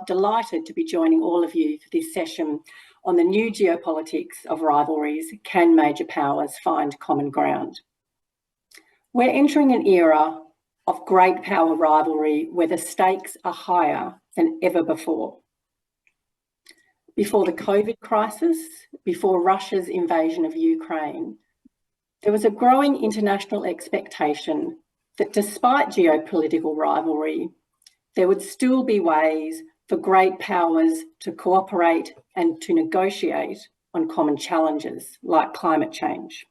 delighted to be joining all of you for this session on the new geopolitics of rivalries. Can major powers find common ground? We're entering an era of great power rivalry where the stakes are higher than ever before. Before the COVID crisis, before Russia's invasion of Ukraine, there was a growing international expectation that despite geopolitical rivalry, there would still be ways for great powers to cooperate and to negotiate on common challenges like climate change.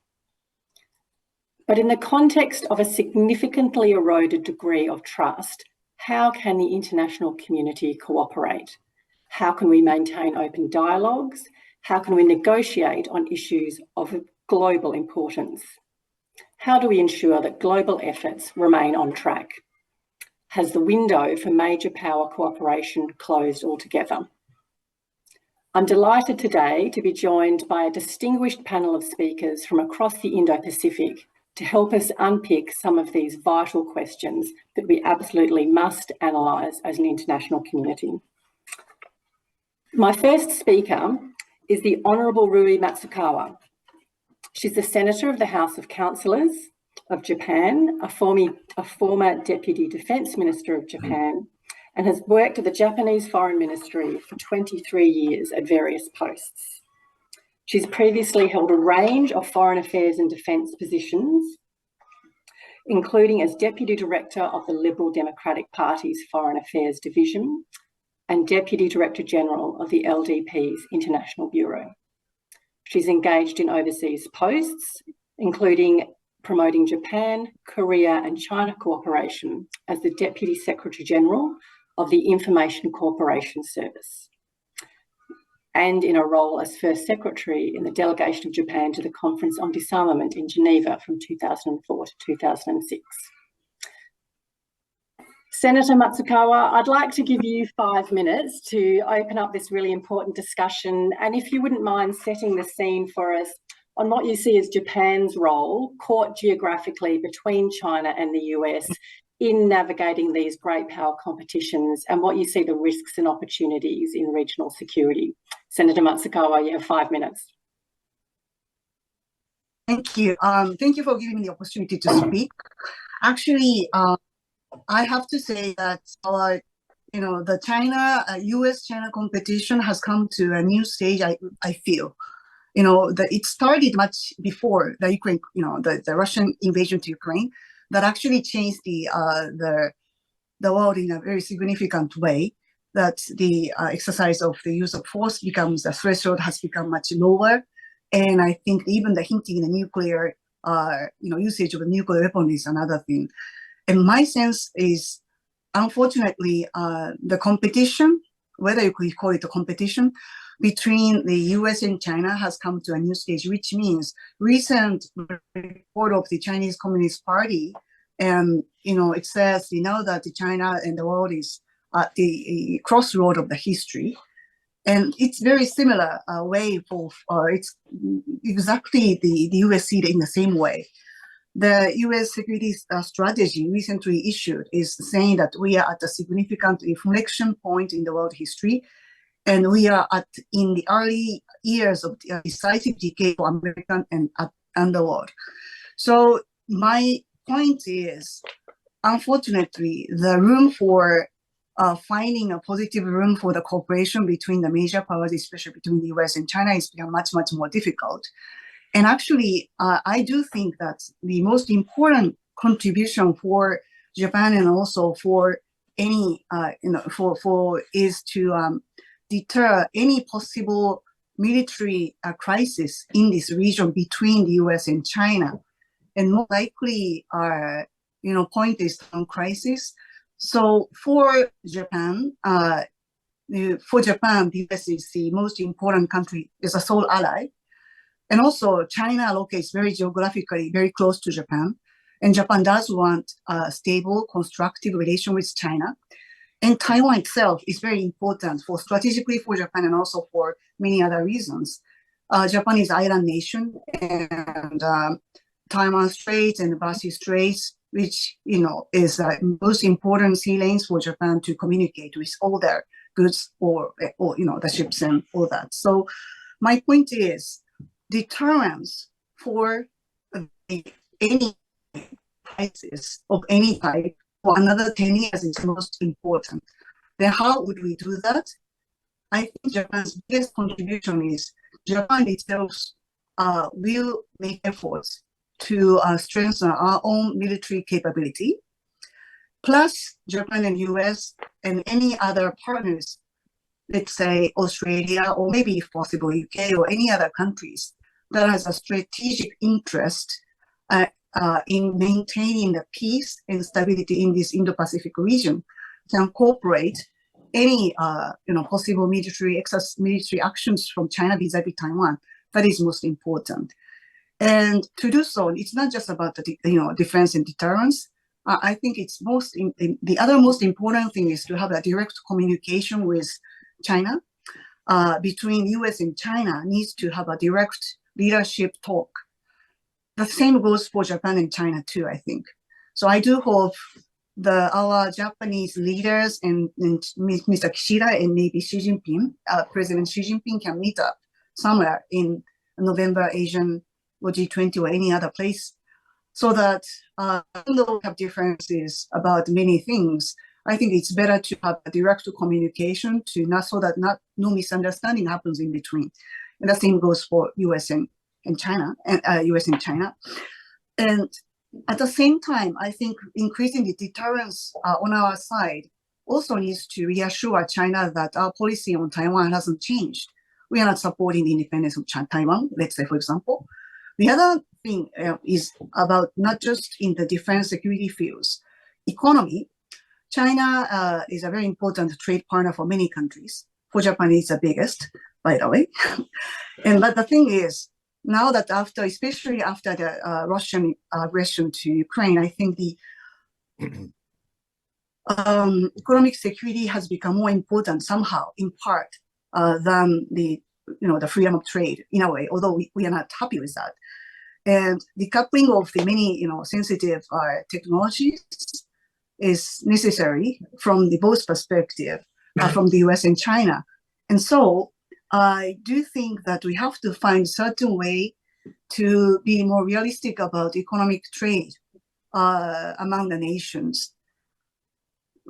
But in the context of a significantly eroded degree of trust, how can the international community cooperate? How can we maintain open dialogues? How can we negotiate on issues of global importance? How do we ensure that global efforts remain on track? Has the window for major power cooperation closed altogether? I'm delighted today to be joined by a distinguished panel of speakers from across the Indo-Pacific to help us unpick some of these vital questions that we absolutely must analyse as an international community. My first speaker is the Honourable Rui Matsukawa. She's the Senator of the House of Councillors of Japan, a former Deputy Defence Minister of Japan, and has worked at the Japanese Foreign Ministry for 23 years at various posts. She's previously held a range of foreign affairs and defence positions, including as Deputy Director of the Liberal Democratic Party's Foreign Affairs Division and Deputy Director General of the LDP's International Bureau. She's engaged in overseas posts, including promoting Japan, Korea and China cooperation as the Deputy Secretary General of the Information Corporation Service, and in a role as First Secretary in the delegation of Japan to the Conference on Disarmament in Geneva from 2004 to 2006. Senator Matsukawa, I'd like to give you 5 minutes to open up this really important discussion, and if you wouldn't mind setting the scene for us on what you see as Japan's role, caught geographically between China and the US, in navigating these great power competitions, and what you see the risks and opportunities in regional security. Senator Matsukawa, you have 5 minutes. Thank you. Thank you for giving me the opportunity to speak. Actually, I have to say that the US-China competition has come to a new stage. I feel, it started much before the Ukraine, the Russian invasion to Ukraine, that actually changed the world in a very significant way. That the exercise of the use of force becomes, the threshold has become much lower, and I think even the hinting the nuclear, usage of a nuclear weapon is another thing. And my sense is, unfortunately, the competition, whether you could call it a competition, between the US and China has come to a new stage, which means recent report of the Chinese Communist Party, and it says now that China and the world is at the crossroad of the history. And it's very similar way for, it's exactly the US see it in the same way. The US security strategy recently issued is saying that we are at a significant inflection point in the world history, and we are in the early years of the decisive decay for American and the world. So my point is, unfortunately, the room for finding a positive room for the cooperation between the major powers, especially between the US and China, is become much, much more difficult. And actually, I do think that the most important contribution for Japan and also for any, is to deter any possible military crisis in this region between the US and China. And more likely, point is on crisis. So for Japan, the US is the most important country, is a sole ally. And also China locates very geographically very close to Japan. And Japan does want a stable, constructive relation with China. And Taiwan itself is very important strategically for Japan and also for many other reasons. Japan is an island nation, and Taiwan Strait and Bashi Straits, which is most important sea lanes for Japan to communicate with all their goods or the ships and all that. So my point is deterrence for any crisis of any type for another 10 years is most important. Then how would we do that? I think Japan's biggest contribution is Japan itself will make efforts to strengthen our own military capability. Plus, Japan and US and any other partners, let's say Australia, or maybe if possible UK or any other countries that has a strategic interest in maintaining the peace and stability in this Indo-Pacific region, can cooperate any possible military actions from China vis-a-vis Taiwan. That is most important. And to do so, it's not just about the defense and deterrence. I think it's the other most important thing is to have a direct communication with China. Between US and China needs to have a direct leadership talk. The same goes for Japan and China too, I think. So I do hope our Japanese leaders and Mr. Kishida and maybe Xi Jinping, President Xi Jinping can meet up somewhere in November, Asian or G20 or any other place, so that even though we have differences about many things, I think it's better to have a direct communication so that no misunderstanding happens in between. And the same goes for US and China, and US and China. And at the same time, I think increasing the deterrence on our side also needs to reassure China that our policy on Taiwan hasn't changed. We are not supporting the independence of Taiwan, let's say, for example. The other thing is about not just in the defense security fields, economy. China is a very important trade partner for many countries. For Japan, it's the biggest, by the way. But the thing is, now that especially after the Russian aggression to Ukraine, I think the economic security has become more important somehow, in part, than the freedom of trade in a way, although we are not happy with that. And the coupling of the many sensitive technologies is necessary from the both perspective, from the US and China. And so I do think that we have to find certain way to be more realistic about economic trade among the nations.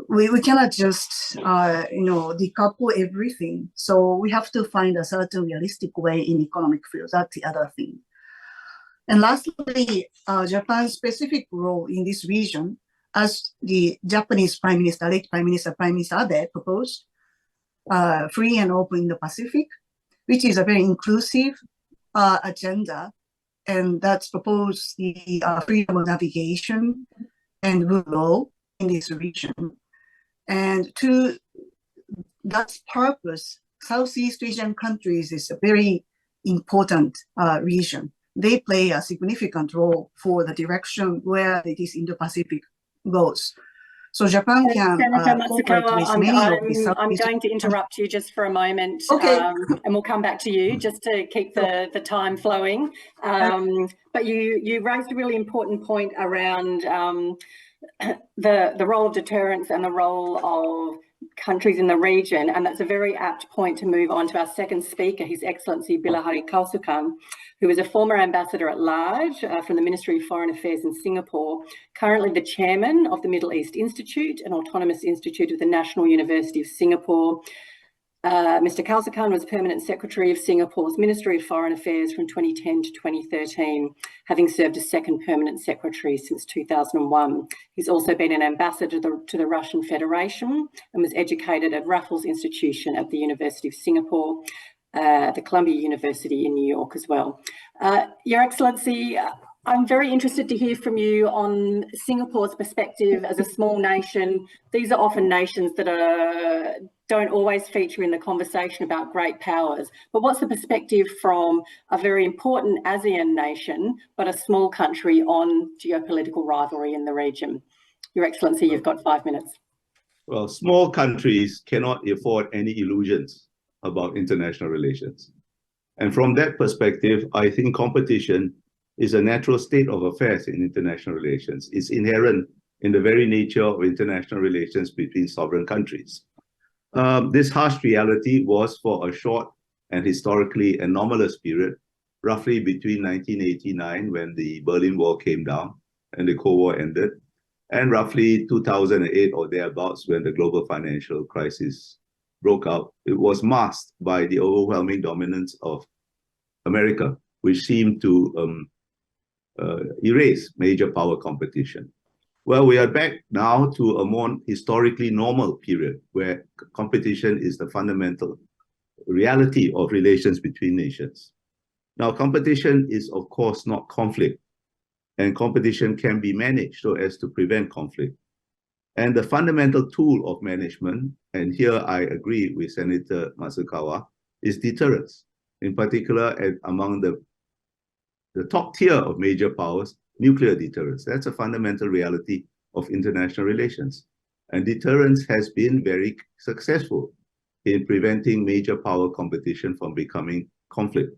We cannot just decouple everything. So we have to find a certain realistic way in economic fields. That's the other thing. And lastly, Japan's specific role in this region, as the Japanese Prime Minister, late Prime Minister Abe proposed, free and open in the Pacific, which is a very inclusive agenda, and that's proposed the freedom of navigation and rule of law in this region. And to that purpose, Southeast Asian countries is a very important region. They play a significant role for the direction where this Indo-Pacific goes. So Japan can cooperate with many of the I'm going to interrupt you just for a moment, okay. And we'll come back to you just to keep the time flowing. But you raised a really important point around the role of deterrence and the role of countries in the region, and that's a very apt point to move on to our second speaker, His Excellency Bilahari Kausukan, who is a former ambassador at large from the Ministry of Foreign Affairs in Singapore, currently the chairman of the Middle East Institute, an autonomous institute of the National University of Singapore. Mr. Kausukan was Permanent Secretary of Singapore's Ministry of Foreign Affairs from 2010 to 2013, having served as second Permanent Secretary since 2001. He's also been an ambassador to the Russian Federation and was educated at Raffles Institution at the University of Singapore, the Columbia University in New York as well. Your Excellency, I'm very interested to hear from you on Singapore's perspective as a small nation. These are often nations that don't always feature in the conversation about great powers. But what's the perspective from a very important ASEAN nation, but a small country on geopolitical rivalry in the region? Your Excellency, you've got 5 minutes. Well, small countries cannot afford any illusions about international relations. And from that perspective, I think competition is a natural state of affairs in international relations. It's inherent in the very nature of international relations between sovereign countries. This harsh reality was for a short and historically anomalous period, roughly between 1989, when the Berlin Wall came down and the Cold War ended, and roughly 2008 or thereabouts, when the global financial crisis broke out. It was masked by the overwhelming dominance of America, which seemed to erase major power competition. Well, we are back now to a more historically normal period where competition is the fundamental reality of relations between nations. Now, competition is, of course, not conflict, and competition can be managed so as to prevent conflict. And the fundamental tool of management, and here I agree with Senator Masukawa, is deterrence. In particular, among the top tier of major powers, nuclear deterrence. That's a fundamental reality of international relations. And deterrence has been very successful in preventing major power competition from becoming conflict.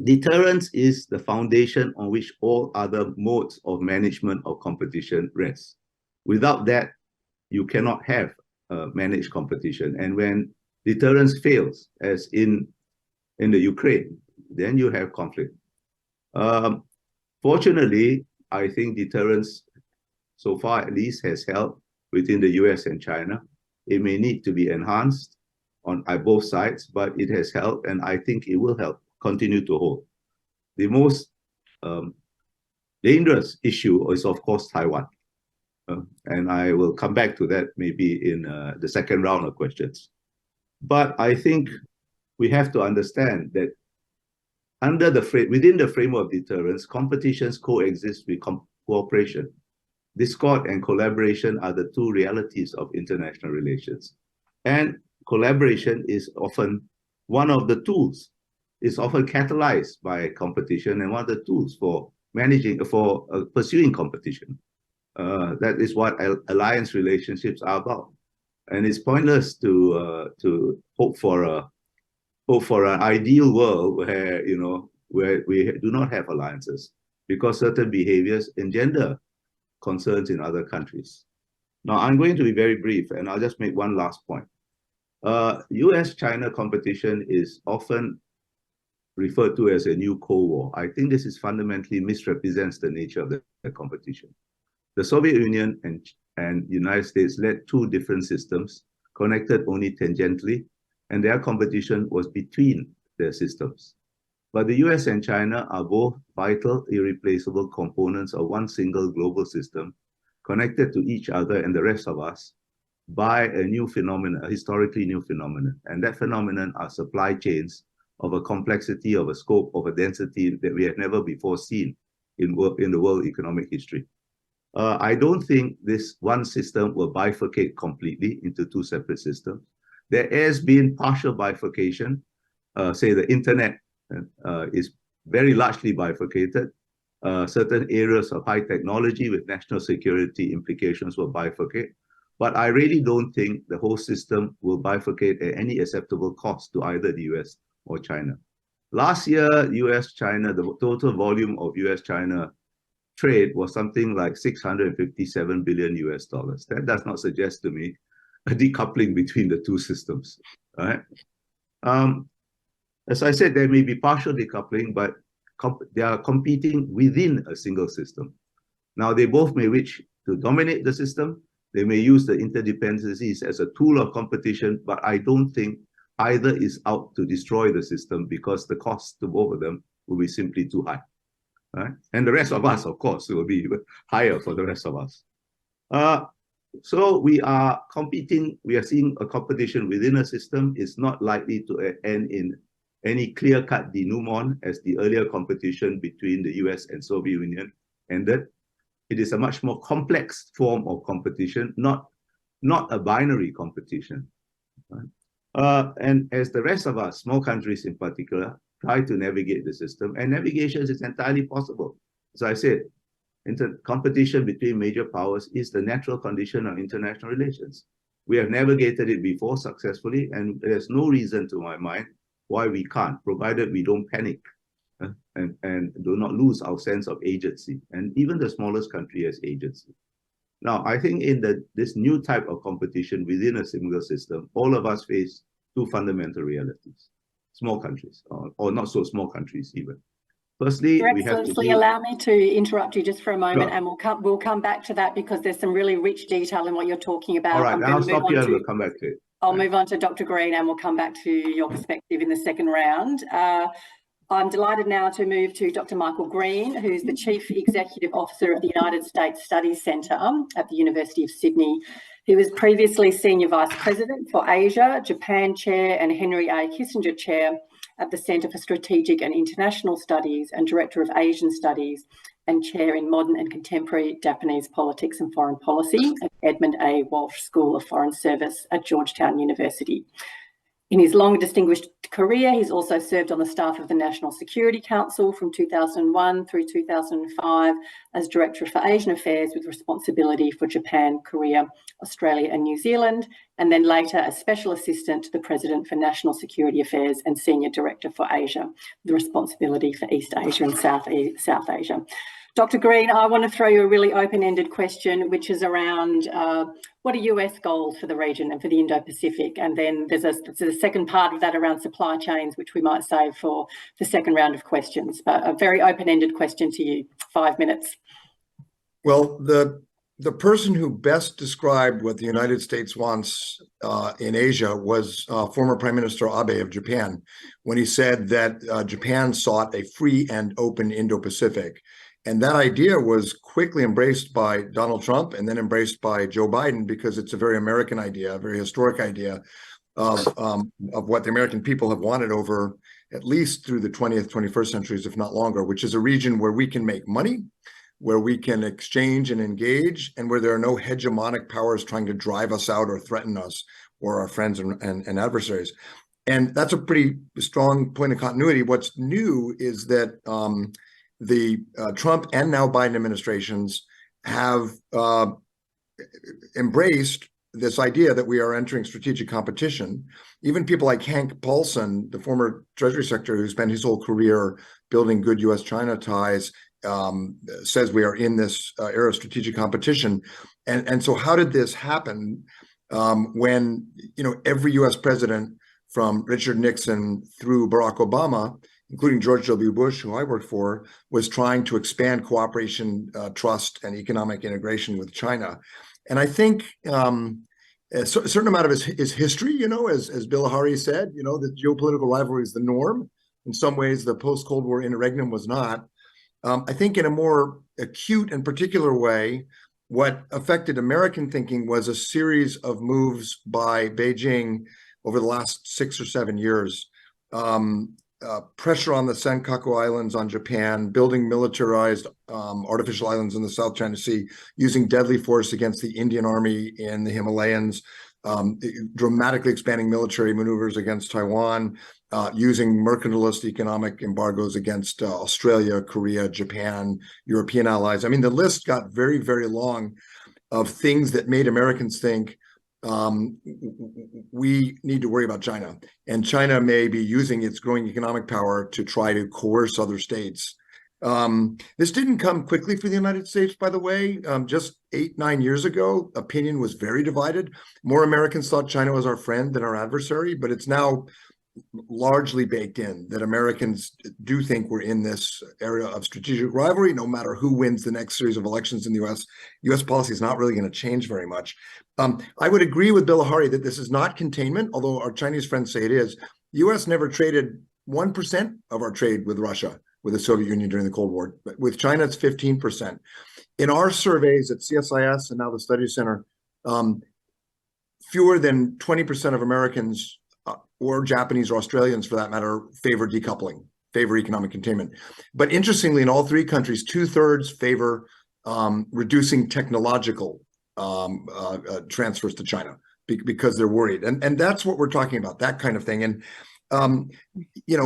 Deterrence is the foundation on which all other modes of management of competition rest. Without that, you cannot have managed competition. And when deterrence fails, as in the Ukraine, then you have conflict. Fortunately, I think deterrence, so far at least, has held within the US and China. It may need to be enhanced on both sides, but it has held, and I think it will help continue to hold. The most dangerous issue is, of course, Taiwan. And I will come back to that maybe in the second round of questions. But I think we have to understand that within the framework of deterrence, competitions coexist with cooperation. Discord and collaboration are the two realities of international relations. And collaboration is often one of the tools. It's often catalyzed by competition and one of the tools for pursuing competition. That is what alliance relationships are about. And it's pointless to hope for an ideal world where we do not have alliances, because certain behaviors engender concerns in other countries. Now, I'm going to be very brief, and I'll just make one last point. US-China competition is often referred to as a new Cold War. I think this is fundamentally misrepresents the nature of the competition. The Soviet Union and United States led two different systems, connected only tangentially, and their competition was between their systems. But the US and China are both vital, irreplaceable components of one single global system, connected to each other and the rest of us by a new phenomenon, a historically new phenomenon. And that phenomenon are supply chains of a complexity, of a scope, of a density that we have never before seen in the world economic history. I don't think this one system will bifurcate completely into two separate systems. There has been partial bifurcation. Say the internet is very largely bifurcated. Certain areas of high technology with national security implications will bifurcate. But I really don't think the whole system will bifurcate at any acceptable cost to either the US or China. Last year, US-China, the total volume of US-China trade was something like 657 billion US dollars. That does not suggest to me a decoupling between the two systems. All right. As I said, there may be partial decoupling, but they are competing within a single system. Now, they both may wish to dominate the system. They may use the interdependencies as a tool of competition, but I don't think either is out to destroy the system, because the cost to both of them will be simply too high. Right? And the rest of us, of course, will be higher for the rest of us. So we are competing, we are seeing a competition within a system. It's not likely to end in any clear-cut denouement as the earlier competition between the US and Soviet Union ended. It is a much more complex form of competition, not a binary competition. Right? And as the rest of us, small countries in particular, try to navigate the system, and navigation is entirely possible. As I said, competition between major powers is the natural condition of international relations. We have navigated it before successfully, and there's no reason to my mind why we can't, provided we don't panic and do not lose our sense of agency. And even the smallest country has agency. Now, I think in this new type of competition within a single system, all of us face two fundamental realities. Small countries, or not so small countries even. Firstly, Your we have to Excellency, deal... allow me to interrupt you just for a moment, Sure. and we'll come back to that because there's some really rich detail in what you're talking about. All right, I'll stop here and we'll come back to it. I'll move on to Dr. Green and we'll come back to your perspective in the second round. I'm delighted now to move to Dr. Michael Green, who's the Chief Executive Officer of the United States Studies Centre at the University of Sydney. He was previously Senior Vice President for Asia, Japan Chair and Henry A. Kissinger Chair at the Centre for Strategic and International Studies and Director of Asian Studies and Chair in Modern and Contemporary Japanese Politics and Foreign Policy at Edmund A. Walsh School of Foreign Service at Georgetown University. In his long distinguished career, he's also served on the staff of the National Security Council from 2001 through 2005 as Director for Asian Affairs with responsibility for Japan, Korea, Australia and New Zealand, and then later as Special Assistant to the President for National Security Affairs and Senior Director for Asia with responsibility for East Asia and South Asia. Dr. Green, I want to throw you a really open-ended question, which is around what are US goals for the region and for the Indo-Pacific? And then there's a second part of that around supply chains, which we might save for the second round of questions. But a very open-ended question to you, 5 minutes. Well, the person who best described what the United States wants in Asia was former Prime Minister Abe of Japan, when he said that Japan sought a free and open Indo-Pacific. And that idea was quickly embraced by Donald Trump and then embraced by Joe Biden, because it's a very American idea, a very historic idea of what the American people have wanted over at least through the 20th, 21st centuries, if not longer, which is a region where we can make money, where we can exchange and engage, and where there are no hegemonic powers trying to drive us out or threaten us or our friends and adversaries. And that's a pretty strong point of continuity. What's new is that the Trump and now Biden administrations have embraced this idea that we are entering strategic competition. Even people like Hank Paulson, the former Treasury Secretary who spent his whole career building good U.S.-China ties, says we are in this era of strategic competition. And so how did this happen when, every U.S. president from Richard Nixon through Barack Obama, including George W. Bush, who I worked for, was trying to expand cooperation, trust, and economic integration with China. And I think a certain amount of his history, as Bilahari said, that geopolitical rivalry is the norm. In some ways, the post-Cold War interregnum was not. I think in a more acute and particular way, what affected American thinking was a series of moves by Beijing over the last 6 or 7 years. Pressure on the Senkaku Islands on Japan, building militarized artificial islands in the South China Sea, using deadly force against the Indian Army in the Himalayas, dramatically expanding military maneuvers against Taiwan, using mercantilist economic embargoes against Australia, Korea, Japan, European allies. I mean, the list got very, very long of things that made Americans think, we need to worry about China, and China may be using its growing economic power to try to coerce other states. This didn't come quickly for the United States, by the way. Just 8-9 years ago, opinion was very divided. More Americans thought China was our friend than our adversary, but it's now largely baked in that Americans do think we're in this area of strategic rivalry. No matter who wins the next series of elections in the U.S. policy is not really going to change very much. I would agree with Bilahari that this is not containment, although our Chinese friends say it is. The U.S. never traded 1% of our trade with Russia, with the Soviet Union during the Cold War. But with China, it's 15%. In our surveys at CSIS and now the Studies Center, fewer than 20% of Americans or Japanese or Australians, for that matter, favor decoupling, favor economic containment. But interestingly, in all three countries, 2/3 favor reducing technological transfers to China because they're worried. And that's what we're talking about, that kind of thing. And,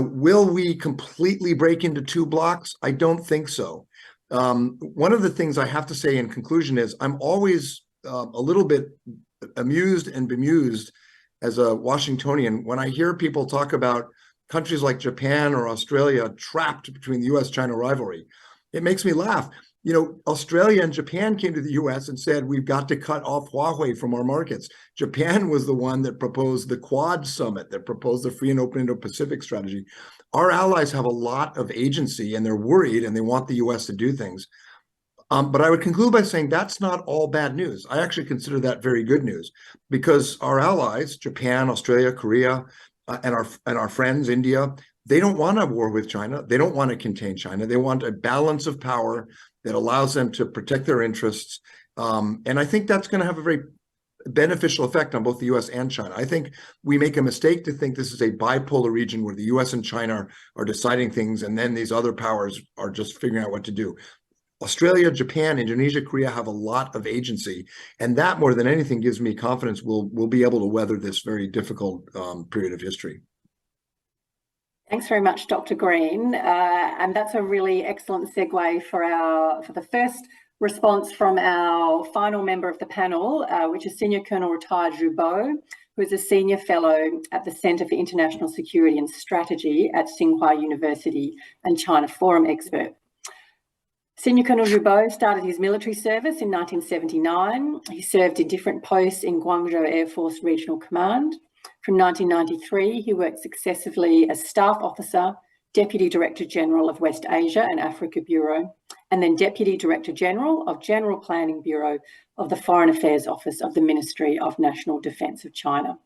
will we completely break into two blocks? I don't think so. One of the things I have to say in conclusion is I'm always a little bit amused and bemused as a Washingtonian when I hear people talk about countries like Japan or Australia trapped between the US-China rivalry. It makes me laugh. Australia and Japan came to the US and said, we've got to cut off Huawei from our markets. Japan was the one that proposed the Quad Summit, that proposed the free and open Indo-Pacific strategy. Our allies have a lot of agency and they're worried and they want the US to do things. But I would conclude by saying that's not all bad news. I actually consider that very good news, because our allies, Japan, Australia, Korea, and our friends, India, they don't want a war with China. They don't want to contain China. They want a balance of power that allows them to protect their interests. And I think that's going to have a very beneficial effect on both the US and China. I think we make a mistake to think this is a bipolar region where the US and China are deciding things and then these other powers are just figuring out what to do. Australia, Japan, Indonesia, Korea have a lot of agency, and that more than anything gives me confidence we'll be able to weather this very difficult period of history. Thanks very much, Dr. Green. And that's a really excellent segue for the first response from our final member of the panel, which is Senior Colonel Retired Zhu Bo, who is a Senior Fellow at the Centre for International Security and Strategy at Tsinghua University and China Forum expert. Senior Colonel Zhu Bo started his military service in 1979. He served in different posts in Guangzhou Air Force Regional Command. From 1993, he worked successively as Staff Officer, Deputy Director General of West Asia and Africa Bureau, and then Deputy Director General of General Planning Bureau of the Foreign Affairs Office of the Ministry of National Defence of China.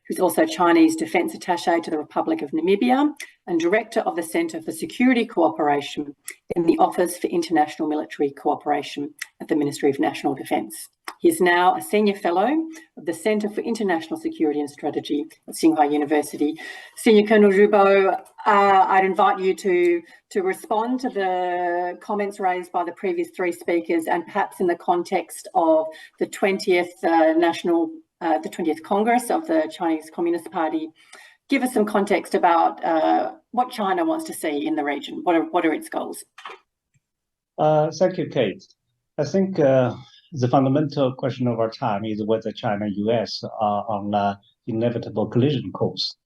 He was also Chinese Defence Attaché to the Republic of Namibia and Director of the Centre for Security Cooperation in the Office for International Military Cooperation at the Ministry of National Defence. He is now a Senior Fellow of the Centre for International Security and Strategy at Tsinghua University. Senior Colonel Zhu Bo, I'd invite you to respond to the comments raised by the previous three speakers, and perhaps in the context of the 20th the 20th Congress of the Chinese Communist Party, give us some context about what China wants to see in the region. What are its goals? Thank you, Kate. I think the fundamental question of our time is whether China and US are on an inevitable collision course.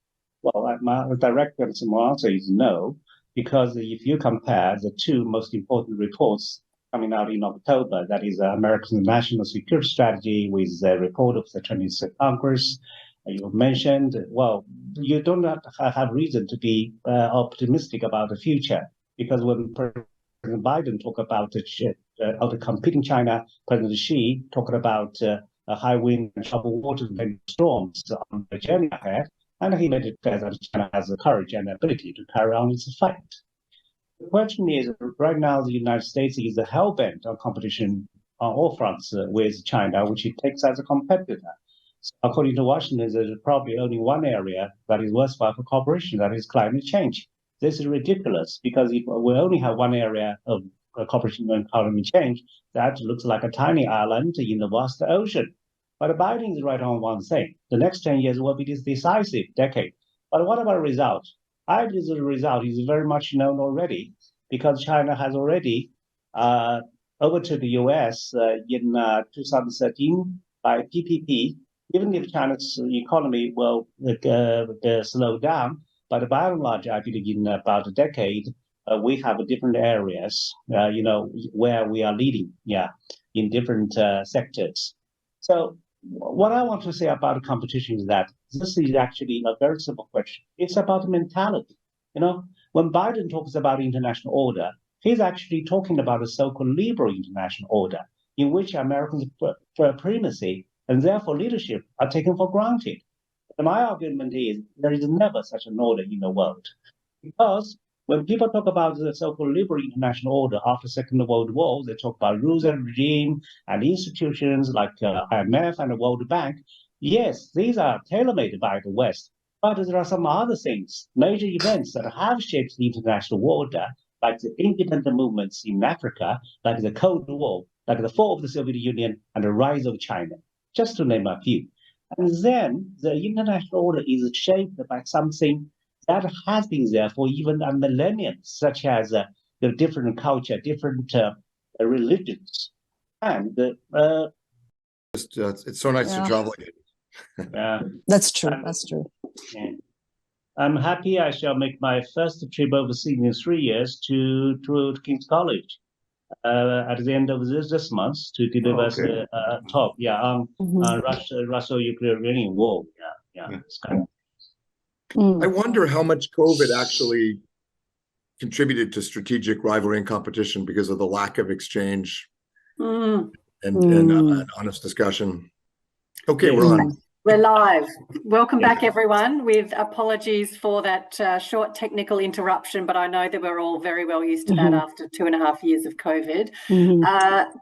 Well, my direct and simple answer is no, because if you compare the two most important reports coming out in October, that is American National Security Strategy with the report of the 20th Congress, you mentioned, well, you do not have reason to be optimistic about the future, because when President Biden talked about the competing China, President Xi talked about a high wind and troubled water and storms on the journey ahead, and he made it clear that China has the courage and ability to carry on its fight. The question is, right now, the United States is hell-bent on competition on all fronts with China, which it takes as a competitor. So according to Washington, there's probably only one area that is worthwhile for cooperation, that is climate change. This is ridiculous, because if we only have one area of cooperation on climate change, that looks like a tiny island in the vast ocean. But Biden is right on one thing. The next 10 years will be this decisive decade. But what about the result? I believe the result is very much known already, because China has already overtook the US in 2013 by PPP. Even if China's economy will slow down, but by and large, I believe in about a decade, we have different areas, where we are leading, in different sectors. So what I want to say about competition is that this is actually a very simple question. It's about mentality. When Biden talks about international order, he's actually talking about a so-called liberal international order, in which Americans' primacy and therefore leadership are taken for granted. And my argument is there is never such an order in the world. Because when people talk about the so-called liberal international order after the Second World War, they talk about rules and regime and institutions like IMF and the World Bank. Yes, these are tailor-made by the West, but there are some other things, major events that have shaped the international order, like the independent movements in Africa, like the Cold War, like the fall of the Soviet Union and the rise of China, just to name a few. And then the international order is shaped by something that has been there for even a millennium, such as the different culture, different religions. And it's so nice to travel again. That's true. That's true. Yeah. I'm happy I shall make my first trip overseas in 3 years to King's College. at the end of this month to deliver Okay. a talk, on Russia-Ukrainian war. It's kind of. I wonder how much COVID actually contributed to strategic rivalry and competition because of the lack of exchange and honest discussion. Okay, we're on. We're live. Welcome back, everyone, with apologies for that short technical interruption, but I know that we're all very well used to that after 2.5 years of COVID.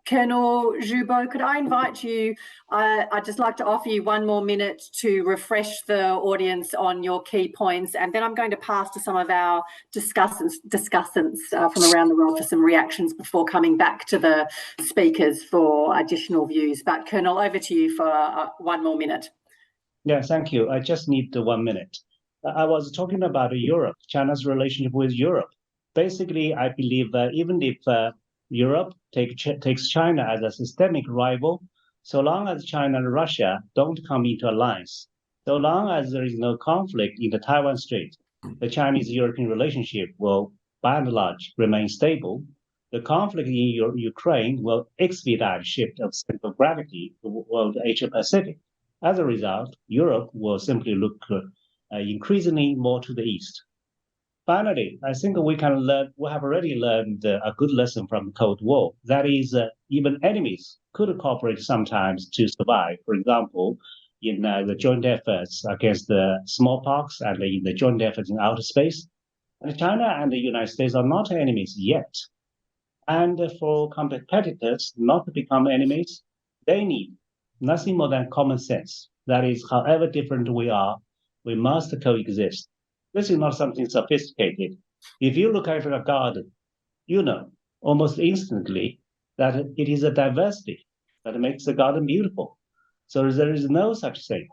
Colonel Joubeau, could I invite you? I'd just like to offer you 1 more minute to refresh the audience on your key points, and then I'm going to pass to some of our discussants from around the world for some reactions before coming back to the speakers for additional views. But Colonel, over to you for 1 more minute. Yeah, thank you. I just need 1 minute. I was talking about Europe, China's relationship with Europe. Basically, I believe that even if Europe takes China as a systemic rival, so long as China and Russia don't come into alliance, so long as there is no conflict in the Taiwan Strait, the Chinese-European relationship will, by and large, remain stable. The conflict in Ukraine will expedite shift of central gravity toward Asia-Pacific. As a result, Europe will simply look increasingly more to the east. Finally, I think we have already learned a good lesson from the Cold War. That is, even enemies could cooperate sometimes to survive. For example, in the joint efforts against the smallpox and in the joint efforts in outer space. And China and the United States are not enemies yet. And for competitors not to become enemies, they need nothing more than common sense. That is, however different we are, we must coexist. This is not something sophisticated. If you look at a garden, you know almost instantly that it is a diversity that makes the garden beautiful. So there is no such thing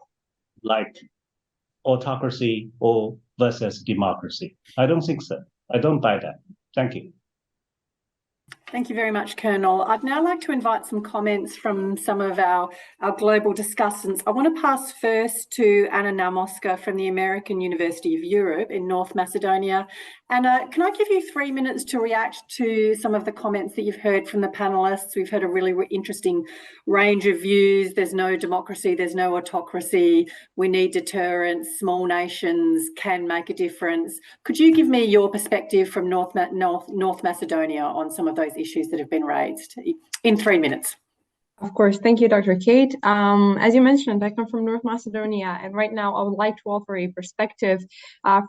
like autocracy or versus democracy. I don't think so. I don't buy that. Thank you. Thank you very much, Colonel. I'd now like to invite some comments from some of our global discussants. I want to pass first to Anna Naumoska from the American University of Europe in North Macedonia. Anna, can I give you 3 minutes to react to some of the comments that you've heard from the panelists? We've heard a really interesting range of views. There's no democracy, there's no autocracy. We need deterrence. Small nations can make a difference. Could you give me your perspective from North Macedonia on some of those issues that have been raised in 3 minutes? Of course. Thank you, Dr. Kate. As you mentioned, I come from North Macedonia, and right now I would like to offer a perspective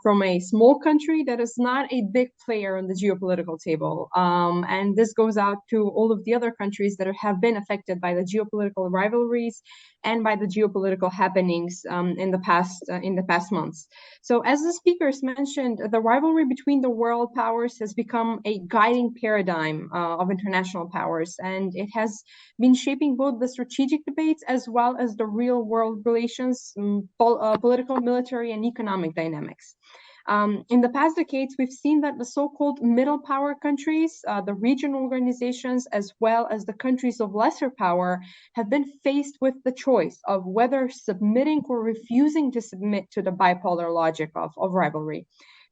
from a small country that is not a big player on the geopolitical table. And this goes out to all of the other countries that have been affected by the geopolitical rivalries and by the geopolitical happenings in the past months. So as the speakers mentioned, the rivalry between the world powers has become a guiding paradigm of international powers, and it has been shaping both the strategic debates as well as the real world relations, political, military, and economic dynamics. In the past decades, we've seen that the so-called middle power countries, the regional organizations, as well as the countries of lesser power, have been faced with the choice of whether submitting or refusing to submit to the bipolar logic of rivalry.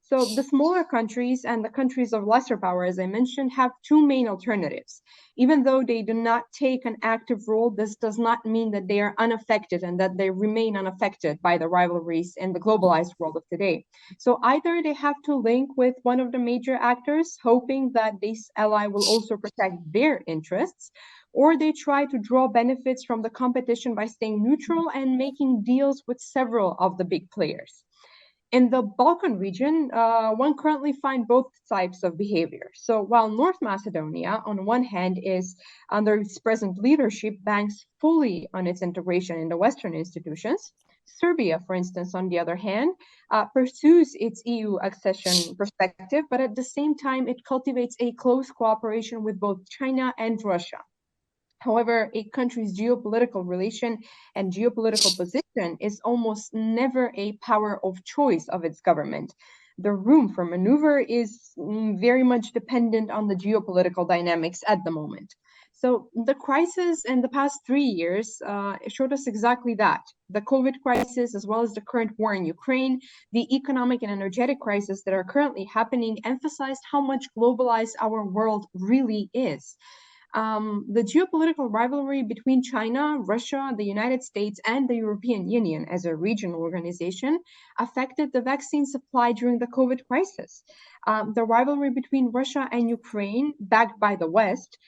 So the smaller countries and the countries of lesser power, as I mentioned, have two main alternatives. Even though they do not take an active role, this does not mean that they are unaffected and that they remain unaffected by the rivalries in the globalized world of today. So either they have to link with one of the major actors, hoping that this ally will also protect their interests, or they try to draw benefits from the competition by staying neutral and making deals with several of the big players. In the Balkan region, one currently finds both types of behavior. So while North Macedonia, on one hand, is under its present leadership, banks fully on its integration in the Western institutions, Serbia, for instance, on the other hand, pursues its EU accession perspective, but at the same time, it cultivates a close cooperation with both China and Russia. However, a country's geopolitical relation and geopolitical position is almost never a power of choice of its government. The room for maneuver is very much dependent on the geopolitical dynamics at the moment. So the crisis in the past 3 years showed us exactly that. The COVID crisis, as well as the current war in Ukraine, the economic and energetic crisis that are currently happening, emphasized how much globalized our world really is. The geopolitical rivalry between China, Russia, the United States, and the European Union as a regional organization affected the vaccine supply during the COVID crisis. The rivalry between Russia and Ukraine, backed by the West,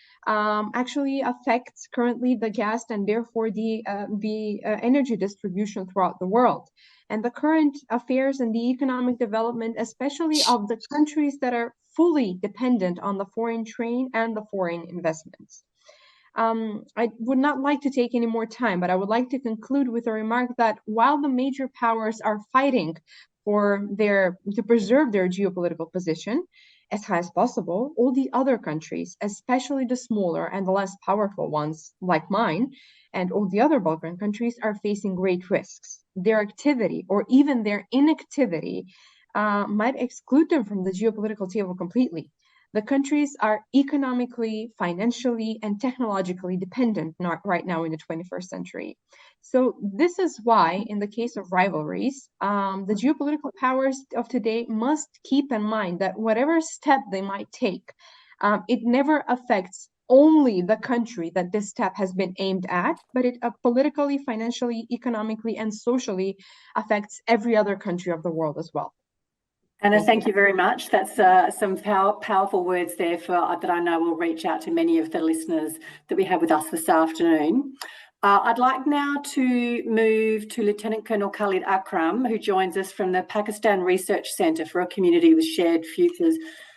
actually affects currently the gas and therefore the energy distribution throughout the world. And the current affairs and the economic development, especially of the countries that are fully dependent on the foreign trade and the foreign investments. I would not like to take any more time, but I would like to conclude with a remark that while the major powers are fighting to preserve their geopolitical position as high as possible, all the other countries, especially the smaller and the less powerful ones like mine, and all the other Balkan countries are facing great risks. Their activity or even their inactivity might exclude them from the geopolitical table completely. The countries are economically, financially, and technologically dependent right now in the 21st century. So this is why, in the case of rivalries, the geopolitical powers of today must keep in mind that whatever step they might take, it never affects only the country that this step has been aimed at, but it politically, financially, economically, and socially affects every other country of the world as well. Anna, thank you very much. That's some powerful words there that I know will reach out to many of the listeners that we have with us this afternoon. I'd like now to move to Lieutenant Colonel Khalid Akram, who joins us from the Pakistan Research Centre for a Community with Shared Futures.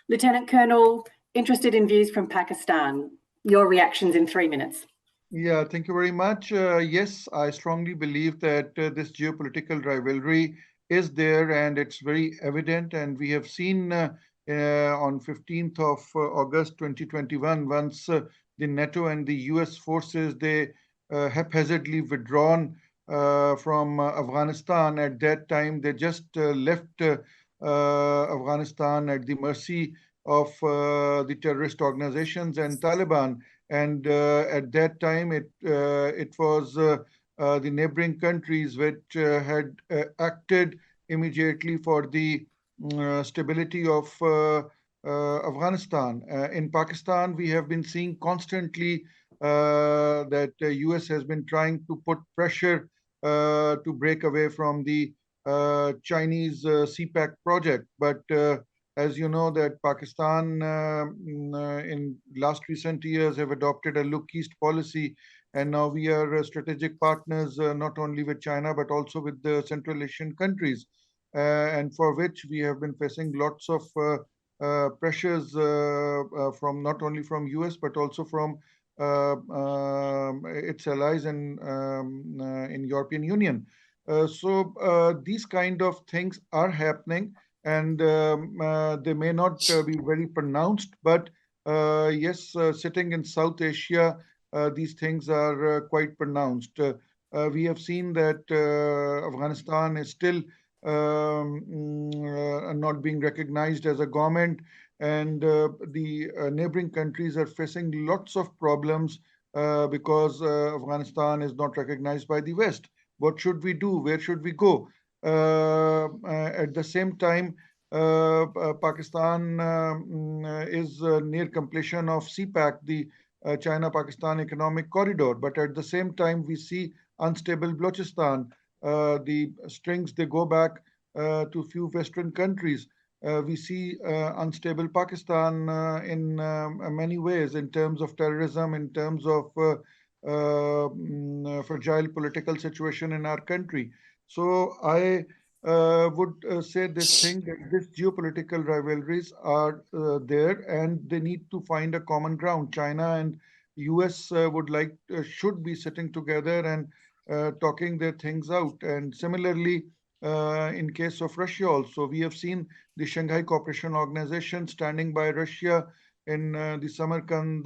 Lieutenant Colonel, interested in views from Pakistan. Your reactions in 3 minutes. Yeah, thank you very much. Yes, I strongly believe that this geopolitical rivalry is there and it's very evident, and we have seen on 15th of August 2021, once the NATO and the US forces, they haphazardly withdrawn from Afghanistan. At that time, they just left Afghanistan at the mercy of the terrorist organizations and Taliban. And at that time, it was the neighboring countries which had acted immediately for the stability of Afghanistan. In Pakistan, we have been seeing constantly that the US has been trying to put pressure to break away from the Chinese CPAC project. But as you know, that Pakistan in last recent years have adopted a look east policy, and now we are strategic partners not only with China but also with the Central Asian countries, and for which we have been facing lots of pressures from not only from US but also from its allies in European Union. So these kind of things are happening, and they may not be very pronounced, but yes, sitting in South Asia, these things are quite pronounced. We have seen that Afghanistan is still not being recognized as a government, and the neighboring countries are facing lots of problems because Afghanistan is not recognized by the West. What should we do? Where should we go? At the same time, Pakistan is near completion of CPAC, the China-Pakistan Economic Corridor. But at the same time, we see unstable Balochistan. The strings, they go back to few Western countries. We see unstable Pakistan in many ways, in terms of terrorism, in terms of fragile political situation in our country. So I would say this thing, that this geopolitical rivalries are there, and they need to find a common ground. China and US should be sitting together and talking their things out. And similarly, in case of Russia also, we have seen the Shanghai Cooperation Organization standing by Russia in the Samarkand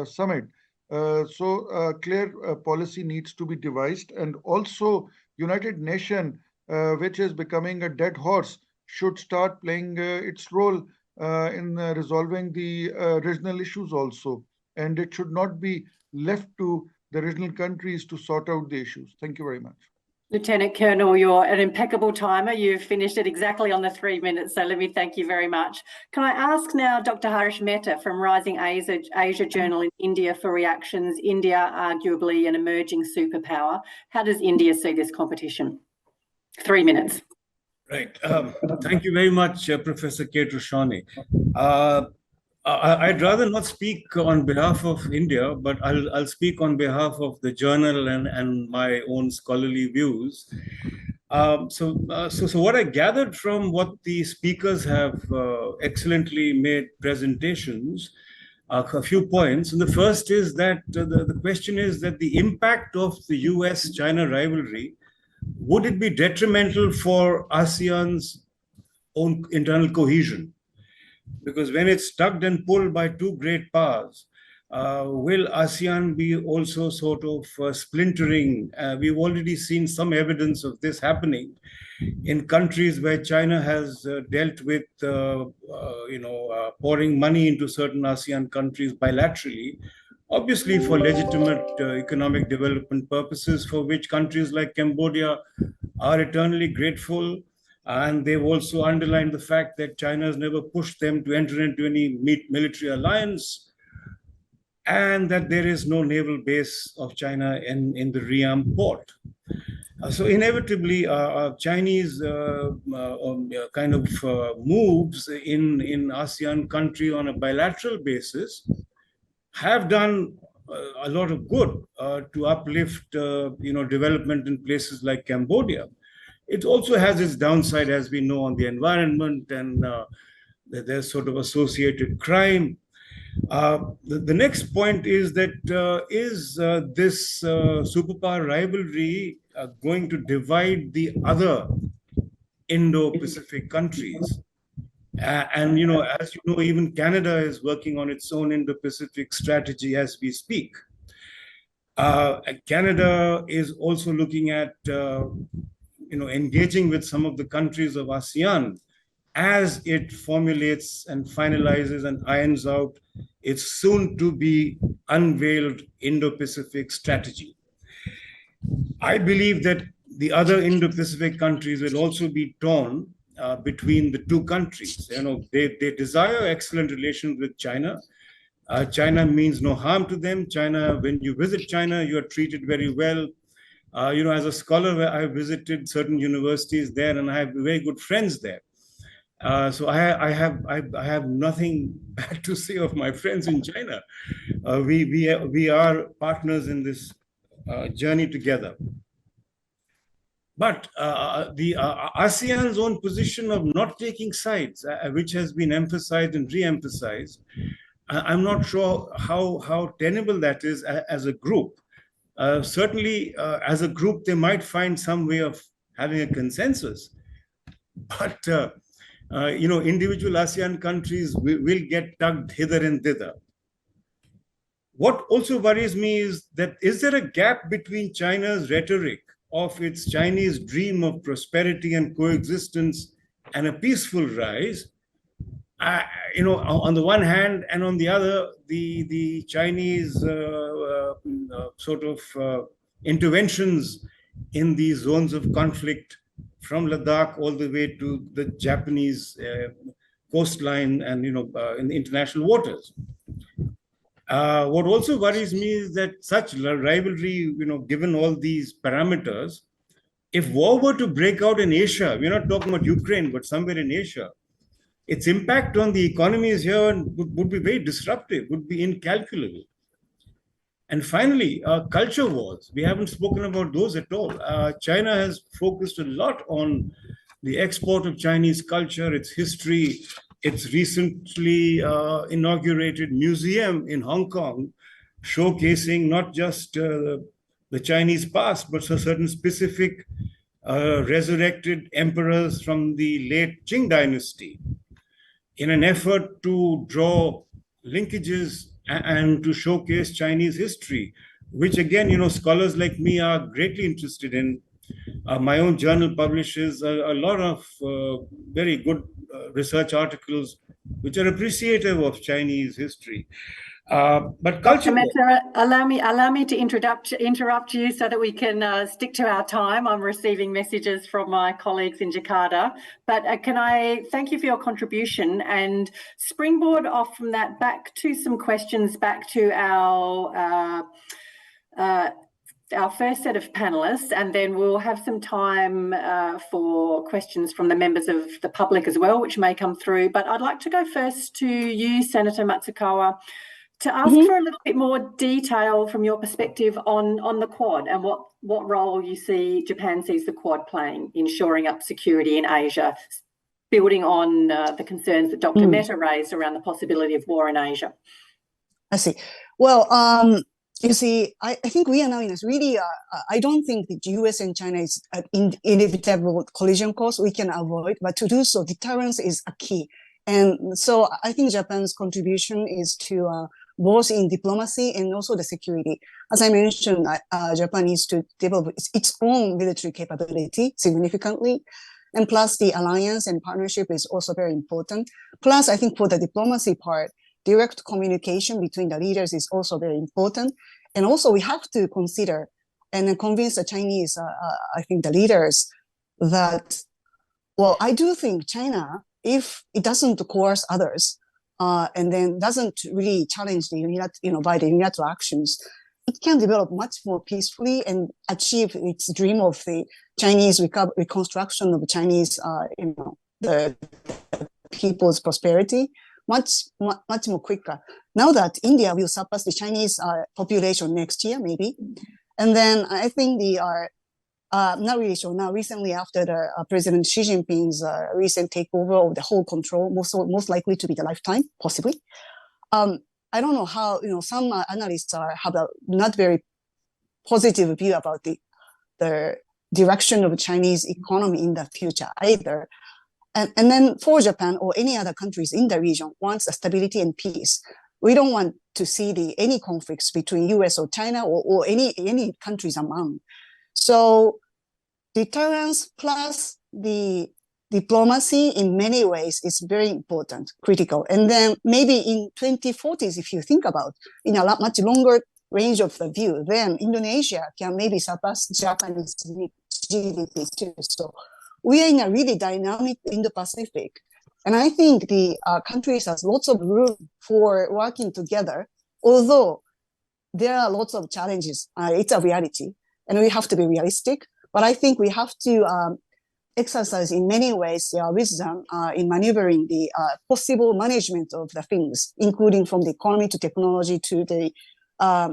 summit. So clear policy needs to be devised, and also United Nations, which is becoming a dead horse, should start playing its role in resolving the regional issues also. and it should not be left to the regional countries to sort out the issues. Thank you very much. Lieutenant Colonel, you're an impeccable timer. You've finished it exactly on the 3 minutes, so let me thank you very much. Can I ask now Dr. Harish Mehta from Rising Asia Journal in India for reactions? India, arguably an emerging superpower. How does India see this competition? 3 minutes. Right. Thank you very much, Professor Kate Roshani. I'd rather not speak on behalf of India, but I'll speak on behalf of the journal and my own scholarly views. So what I gathered from what the speakers have excellently made presentations, a few points. And the first is that the question is that the impact of the US-China rivalry, would it be detrimental for ASEAN's own internal cohesion? Because when it's tugged and pulled by two great powers, will ASEAN be also sort of splintering? We've already seen some evidence of this happening in countries where China has dealt with, pouring money into certain ASEAN countries bilaterally, obviously for legitimate economic development purposes, for which countries like Cambodia are eternally grateful. And they've also underlined the fact that China has never pushed them to enter into any military alliance, and that there is no naval base of China in the Riam port. So inevitably, Chinese kind of moves in ASEAN country on a bilateral basis have done a lot of good to uplift, development in places like Cambodia. It also has its downside, as we know, on the environment, and there's sort of associated crime. The next point is that is this superpower rivalry going to divide the other Indo-Pacific countries? And, as you know, even Canada is working on its own Indo-Pacific strategy as we speak. Canada is also looking at engaging with some of the countries of ASEAN as it formulates and finalizes and irons out its soon to be unveiled Indo-Pacific strategy. I believe that the other Indo-Pacific countries will also be torn between the two countries. They desire excellent relations with China. China means no harm to them. China, when you visit China, you are treated very well. As a scholar, I visited certain universities there, and I have very good friends there. So I have nothing bad to say of my friends in China. We are partners in this journey together. But the ASEAN's own position of not taking sides, which has been emphasized and re-emphasized, I'm not sure how tenable that is as a group. Certainly, as a group, they might find some way of having a consensus. But, individual ASEAN countries will get tugged hither and thither. What also worries me is there a gap between China's rhetoric of its Chinese dream of prosperity and coexistence and a peaceful rise, on the one hand, and on the other, the Chinese sort of interventions in these zones of conflict from Ladakh all the way to the Japanese coastline and, in the international waters. What also worries me is that such rivalry, given all these parameters, if war were to break out in Asia, we're not talking about Ukraine, but somewhere in Asia, its impact on the economies here would be very disruptive, would be incalculable. And finally, culture wars. We haven't spoken about those at all. China has focused a lot on the export of Chinese culture, its history, its recently inaugurated museum in Hong Kong, showcasing not just the Chinese past, but certain specific resurrected emperors from the late Qing dynasty, in an effort to draw linkages and to showcase Chinese history, which again, scholars like me are greatly interested in. My own journal publishes a lot of very good research articles which are appreciative of Chinese history. But Dr. culture. Mehta, allow me to interrupt you so that we can stick to our time. I'm receiving messages from my colleagues in Jakarta, but can I thank you for your contribution and springboard off from that back to some questions back to our first set of panellists, and then we'll have some time for questions from the members of the public as well, which may come through. But I'd like to go first to you, Senator Matsukawa, to ask for a little bit more detail from your perspective on the Quad and what role you see Japan sees the Quad playing in shoring up security in Asia, building on the concerns that Dr. Mehta raised around the possibility of war in Asia. I see. Well, you see, I think we are now in a really, I don't think the US and China is an inevitable collision course we can avoid, but to do so, deterrence is a key. And so I think Japan's contribution is to both in diplomacy and also the security. As I mentioned, Japan needs to develop its own military capability significantly. And plus the alliance and partnership is also very important. Plus, I think for the diplomacy part, direct communication between the leaders is also very important. And also we have to consider and convince the Chinese, I think the leaders that, well, I do think China, if it doesn't coerce others, and then doesn't really challenge the by the unilateral actions, it can develop much more peacefully and achieve its dream of the Chinese reconstruction of the Chinese, the people's prosperity much more quicker. Now that India will surpass the Chinese population next year, maybe, and then I think they are not really sure now. Recently, after the President Xi Jinping's recent takeover of the whole control, most likely to be the lifetime, possibly. I don't know how some analysts have a not very positive view about the direction of the Chinese economy in the future either. And then for Japan or any other countries in the region wants a stability and peace. We don't want to see any conflicts between US or China or any countries among. So deterrence plus the diplomacy in many ways is very important, critical. And then maybe in 2040s, if you think about in a much longer range of the view, then Indonesia can maybe surpass Japanese GDP too. So we are in a really dynamic Indo-Pacific. And I think the countries have lots of room for working together, although there are lots of challenges. It's a reality, and we have to be realistic. But I think we have to exercise in many ways wisdom in maneuvering the possible management of the things, including from the economy to technology to the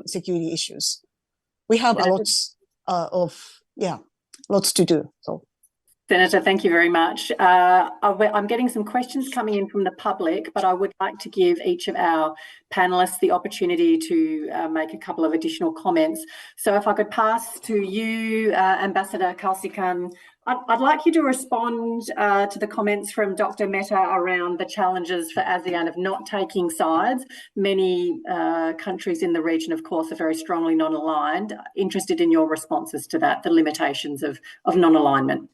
security issues. We have lots to do. So. Senator, thank you very much. I'm getting some questions coming in from the public, but I would like to give each of our panellists the opportunity to make a couple of additional comments. So if I could pass to you, Ambassador Kausikan, I'd like you to respond to the comments from Dr. Mehta around the challenges for ASEAN of not taking sides. Many countries in the region, of course, are very strongly non-aligned. Interested in your responses to that, the limitations of non-alignment.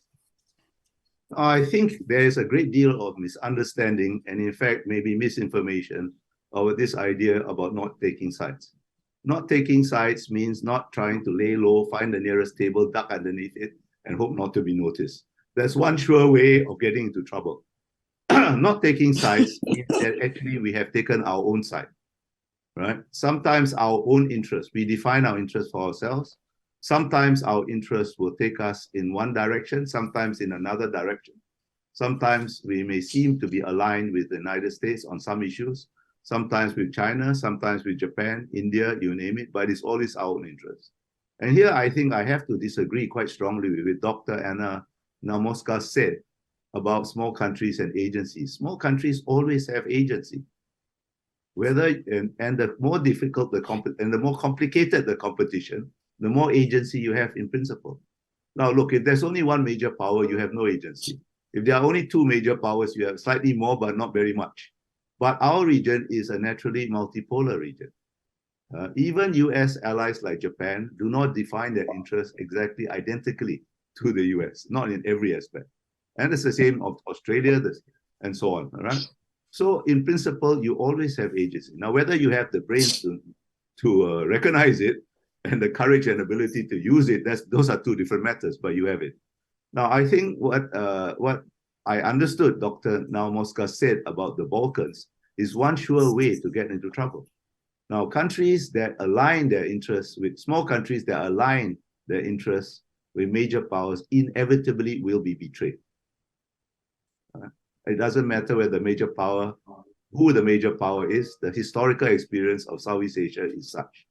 I think there is a great deal of misunderstanding and, in fact, maybe misinformation over this idea about not taking sides. Not taking sides means not trying to lay low, find the nearest table, duck underneath it, and hope not to be noticed. That's one sure way of getting into trouble. Not taking sides means that actually we have taken our own side, right? Sometimes our own interests, we define our interests for ourselves. Sometimes our interests will take us in one direction, sometimes in another direction. Sometimes we may seem to be aligned with the United States on some issues, sometimes with China, sometimes with Japan, India, you name it, but it's always our own interests. And here I think I have to disagree quite strongly with Dr. Anna Naumovska said about small countries and agencies. Small countries always have agency. And the more difficult and the more complicated the competition, the more agency you have in principle. Now, look, if there's only one major power, you have no agency. If there are only two major powers, you have slightly more, but not very much. But our region is a naturally multipolar region. Even US allies like Japan do not define their interests exactly identically to the US, not in every aspect. And it's the same of Australia and so on, right? So in principle, you always have agency. Now, whether you have the brains to recognize it and the courage and ability to use it, those are two different matters, but you have it. Now, I think what I understood Dr. Naumowska said about the Balkans is one sure way to get into trouble. Now, countries that align their interests with small countries that align their interests with major powers inevitably will be betrayed. It doesn't matter whether who the major power is, the historical experience of Southeast Asia is such.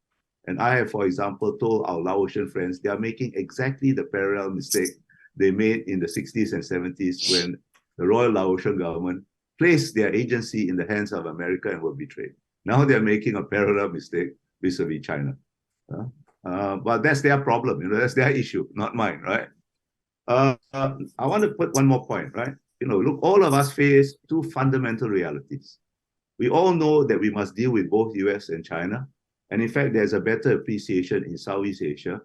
And I have, for example, told our Laotian friends they are making exactly the parallel mistake they made in the 60s and 70s when the Royal Laotian government placed their agency in the hands of America and were betrayed. Now they're making a parallel mistake vis-a-vis China. But that's their problem, that's their issue, not mine, right? I want to put one more point, right? Look, all of us face two fundamental realities. We all know that we must deal with both US and China. And in fact, there's a better appreciation in Southeast Asia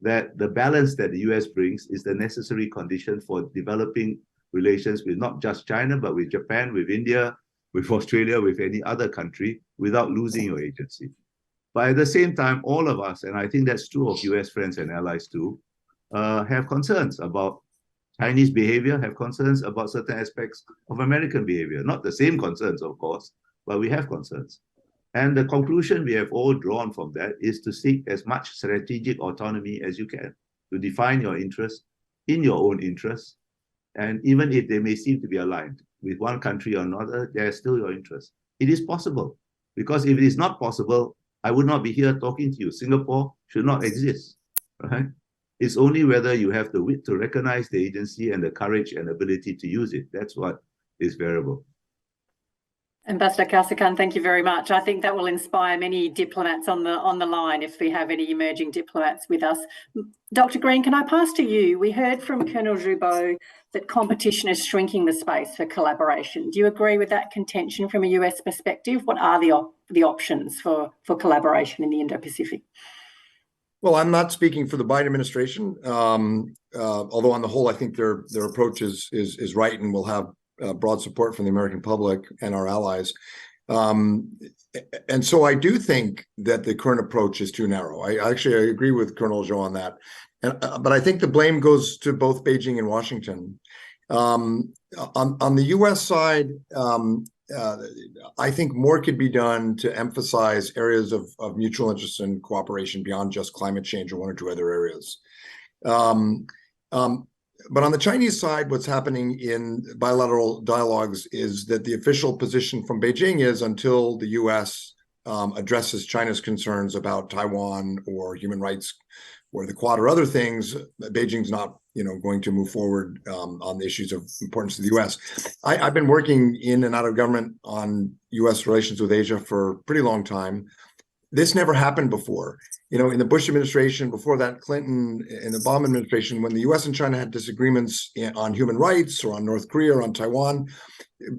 that the balance that the US brings is the necessary condition for developing relations with not just China, but with Japan, with India, with Australia, with any other country without losing your agency. But at the same time, all of us, and I think that's true of US friends and allies too, have concerns about Chinese behavior, have concerns about certain aspects of American behavior. Not the same concerns, of course, but we have concerns. And the conclusion we have all drawn from that is to seek as much strategic autonomy as you can, to define your interests in your own interests. And even if they may seem to be aligned with one country or another, they're still your interests. It is possible, because if it is not possible, I would not be here talking to you. Singapore should not exist, right? It's only whether you have the wit to recognize the agency and the courage and ability to use it. That's what is variable. Ambassador Kausikan, thank you very much. I think that will inspire many diplomats on the line if we have any emerging diplomats with us. Dr. Green, can I pass to you? We heard from Colonel Joubert that competition is shrinking the space for collaboration. Do you agree with that contention from a US perspective? What are the options for collaboration in the Indo-Pacific? Well, I'm not speaking for the Biden administration, although on the whole, I think their approach is right and will have broad support from the American public and our allies. And so I do think that the current approach is too narrow. I agree with Colonel Zhou on that. But I think the blame goes to both Beijing and Washington. On the US side, I think more could be done to emphasize areas of mutual interest and cooperation beyond just climate change or one or two other areas. But on the Chinese side, what's happening in bilateral dialogues is that the official position from Beijing is until the US addresses China's concerns about Taiwan or human rights or the Quad or other things, Beijing's not going to move forward on the issues of importance to the US. I've been working in and out of government on US relations with Asia for a pretty long time. This never happened before. In the Bush administration, before that, Clinton and the Obama administration, when the US and China had disagreements on human rights or on North Korea or on Taiwan,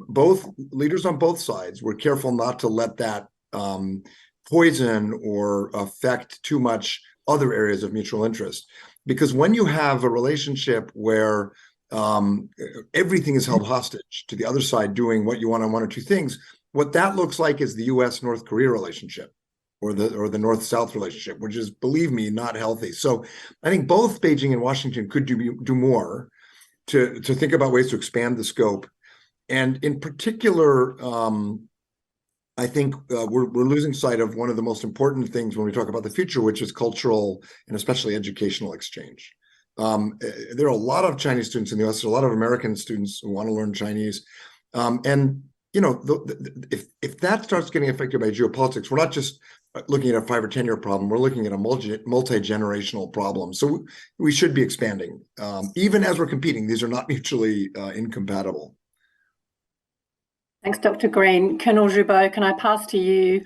both leaders on both sides were careful not to let that poison or affect too much other areas of mutual interest. Because when you have a relationship where everything is held hostage to the other side doing what you want on one or two things, what that looks like is the US-North Korea relationship or the North-South relationship, which is, believe me, not healthy. So I think both Beijing and Washington could do more to think about ways to expand the scope. And in particular, I think we're losing sight of one of the most important things when we talk about the future, which is cultural and especially educational exchange. There are a lot of Chinese students in the US, there are a lot of American students who want to learn Chinese. And if that starts getting affected by geopolitics, we're not just looking at a 5 or 10 year problem, we're looking at a multi-generational problem. So we should be expanding. Even as we're competing, these are not mutually incompatible. Thanks, Dr. Green. Colonel Joubert, can I pass to you?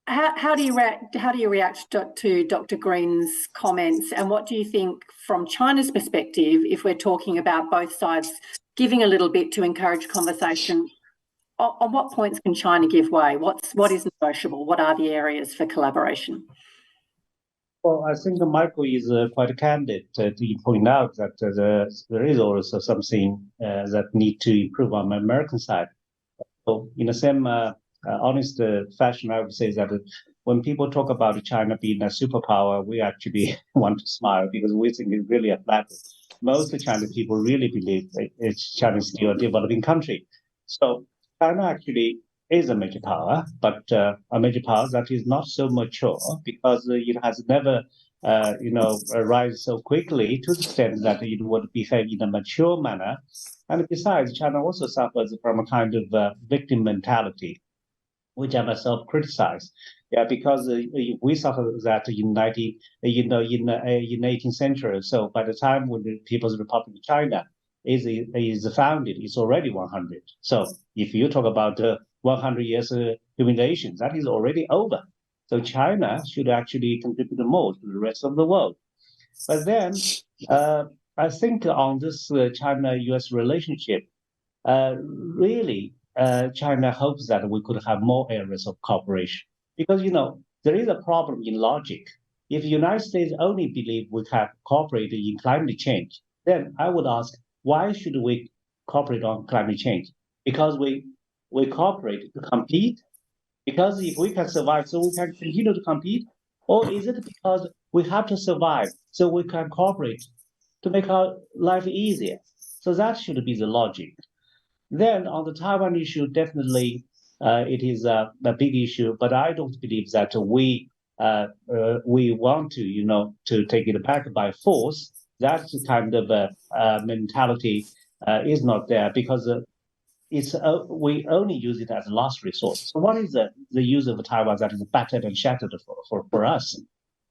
How do you react to Dr. Green's comments, and what do you think from China's perspective, if we're talking about both sides giving a little bit to encourage conversation? On what points can China give way? What is negotiable? What are the areas for collaboration? Well, I think Michael is quite candid to point out that there is also something that need to improve on the American side. So in the same honest fashion, I would say that when people talk about China being a superpower, we actually want to smile because we think it's really a flattery. Most Chinese people really believe China is still a developing country. So China actually is a major power, but a major power that is not so mature because it has never, rise so quickly to the extent that it would behave in a mature manner. And besides, China also suffers from a kind of victim mentality, which I myself criticize. Yeah, because we suffer that in 18th century. So by the time when the People's Republic of China is founded, it's already 100. So if you talk about 100 years humiliation, that is already over. So China should actually contribute more to the rest of the world. But then I think on this China-US relationship, really, China hopes that we could have more areas of cooperation because there is a problem in logic. If the United States only believe we can cooperate in climate change, then I would ask, why should we cooperate on climate change? Because we cooperate to compete. Because if we can survive, so we can continue to compete, or is it because we have to survive so we can cooperate to make our life easier? So that should be the logic. Then on the Taiwan issue, definitely it is a big issue, but I don't believe that we want to to take it back by force. That kind of mentality is not there because it's we only use it as a last resort. So what is the use of Taiwan that is battered and shattered for us?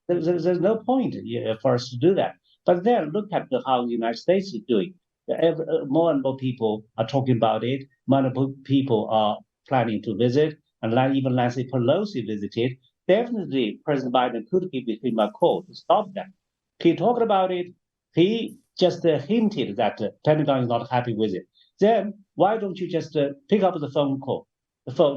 There's no point for us to do that. But then look at how the United States is doing. More and more people are talking about it. More and more people are planning to visit, and even Nancy Pelosi visited. Definitely, President Biden could give him a call to stop that. He talked about it. He just hinted that Pentagon is not happy with it. Then why don't you just pick up the phone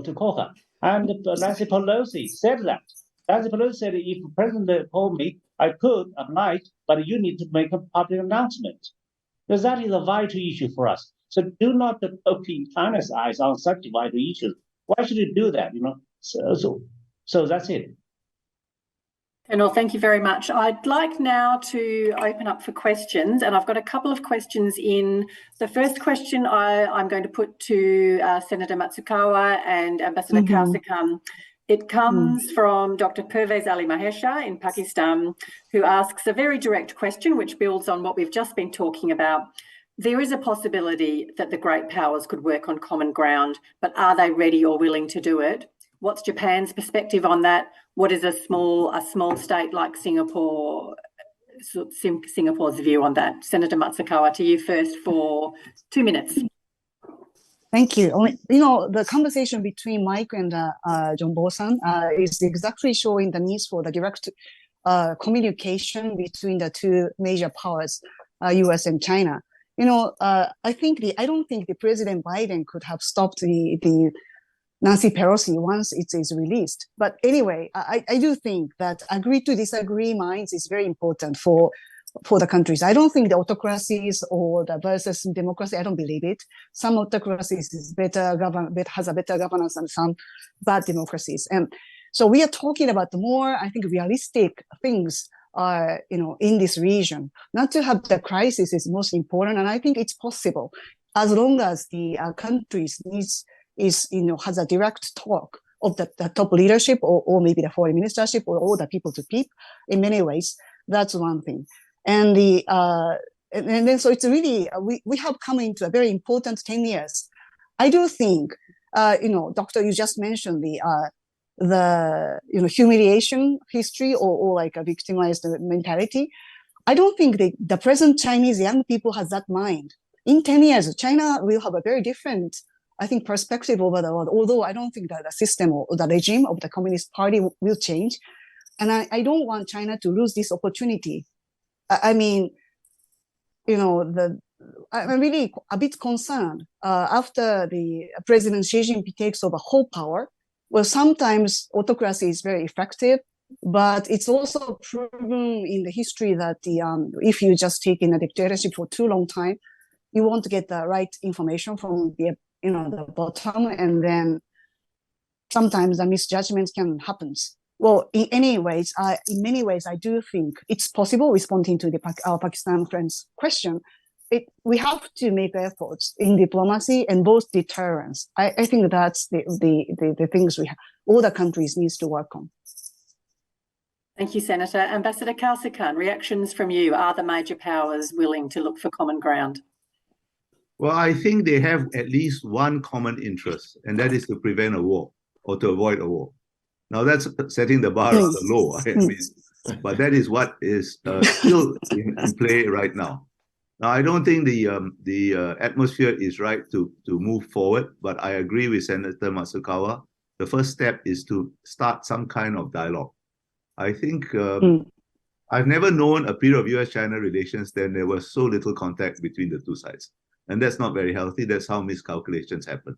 to call her? And Nancy Pelosi said that. Nancy Pelosi said, if the president told me I could, I might, but you need to make a public announcement. Because that is a vital issue for us. So do not poke in China's eyes on such vital issues. Why should you do that? So that's it. Colonel, thank you very much. I'd like now to open up for questions, and I've got a couple of questions in. The first question I'm going to put to Senator Matsukawa and Ambassador Kausikam. It comes from Dr. Pervez Ali Mahesha in Pakistan, who asks a very direct question, which builds on what we've just been talking about. There is a possibility that the great powers could work on common ground, but are they ready or willing to do it? What's Japan's perspective on that? What is a small state like Singapore, Singapore's view on that? Senator Matsukawa, to you first for 2 minutes. Thank you. The conversation between Mike and John Bo-san is exactly showing the needs for the direct communication between the two major powers, U.S. and China. I don't think the President Biden could have stopped the Nancy Pelosi once it is released. But anyway, I do think that agree to disagree minds is very important for the countries. I don't think the autocracies or the versus democracy, I don't believe it. Some autocracies is has a better governance than some bad democracies. And so we are talking about the more, I think, realistic things in this region. Not to have the crisis is most important, and I think it's possible as long as the countries has a direct talk of the top leadership or maybe the foreign ministership or all the people to people. In many ways, that's one thing. And then so it's really we have come into a very important 10 years. I do think Doctor, you just mentioned the humiliation history or like a victimized mentality. I don't think the present Chinese young people has that mind. In 10 years, China will have a very different, I think, perspective over the world. Although I don't think that the system or the regime of the Communist Party will change, and I don't want China to lose this opportunity. I mean, I'm really a bit concerned after the President Xi Jinping takes over whole power. Well, sometimes autocracy is very effective, but it's also proven in the history that if you just take in a dictatorship for too long time, you won't get the right information from the the bottom, and then sometimes a misjudgment can happen. Well, in many ways, I do think it's possible, responding to our Pakistan friends' question. We have to make efforts in diplomacy and both deterrence. I think that's the things all the countries needs to work on. Thank you, Senator. Ambassador Kausikan, reactions from you. Are the major powers willing to look for common ground? Well, I think they have at least one common interest, and that is to prevent a war or to avoid a war. Now, that's setting the bar rather low, I mean, but that is what is still in play right now. Now, I don't think the atmosphere is right to move forward, but I agree with Senator Masukawa. The first step is to start some kind of dialogue. I think I've never known a period of US-China relations then there was so little contact between the two sides. And that's not very healthy. That's how miscalculations happen.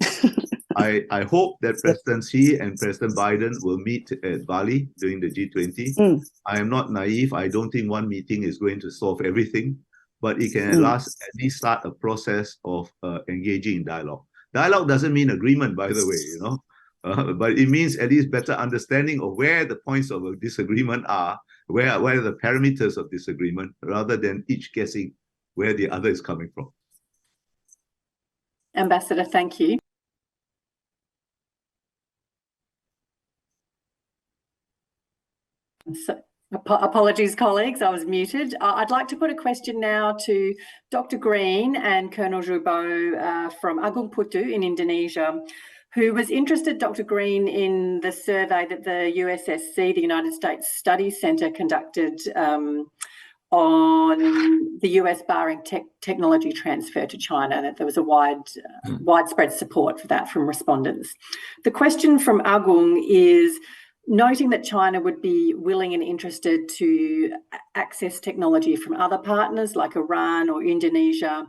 I hope that President Xi and President Biden will meet at Bali during the G20. I am not naive. I don't think one meeting is going to solve everything, but it can at least start a process of engaging in dialogue. Dialogue doesn't mean agreement, by the way, but it means at least better understanding of where the points of a disagreement are, where are the parameters of disagreement, rather than each guessing where the other is coming from. Ambassador, thank you. So, apologies, colleagues, I was muted. I'd like to put a question now to Dr. Green and Colonel Jubo from Agung Putu in Indonesia, who was interested, Dr. Green, in the survey that the USSC, the United States Studies Centre, conducted on the US barring technology transfer to China, that there was a widespread support for that from respondents. The question from Agung is, noting that China would be willing and interested to access technology from other partners like Iran or Indonesia,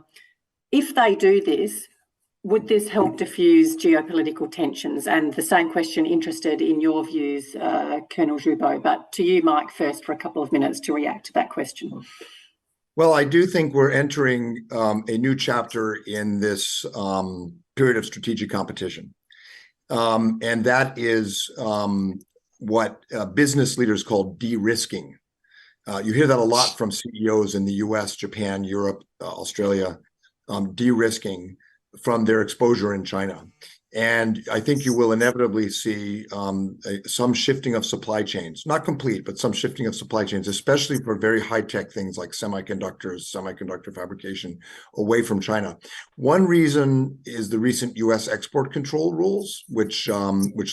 if they do this, would this help diffuse geopolitical tensions? And the same question, interested in your views, Colonel Jubo, but to you, Mike, first for a couple of minutes to react to that question. Well, I do think we're entering a new chapter in this period of strategic competition. And that is what business leaders call de-risking. You hear that a lot from CEOs in the US, Japan, Europe, Australia, de-risking from their exposure in China. And I think you will inevitably see some shifting of supply chains, not complete, but some shifting of supply chains, especially for very high-tech things like semiconductors, semiconductor fabrication, away from China. One reason is the recent US export control rules, which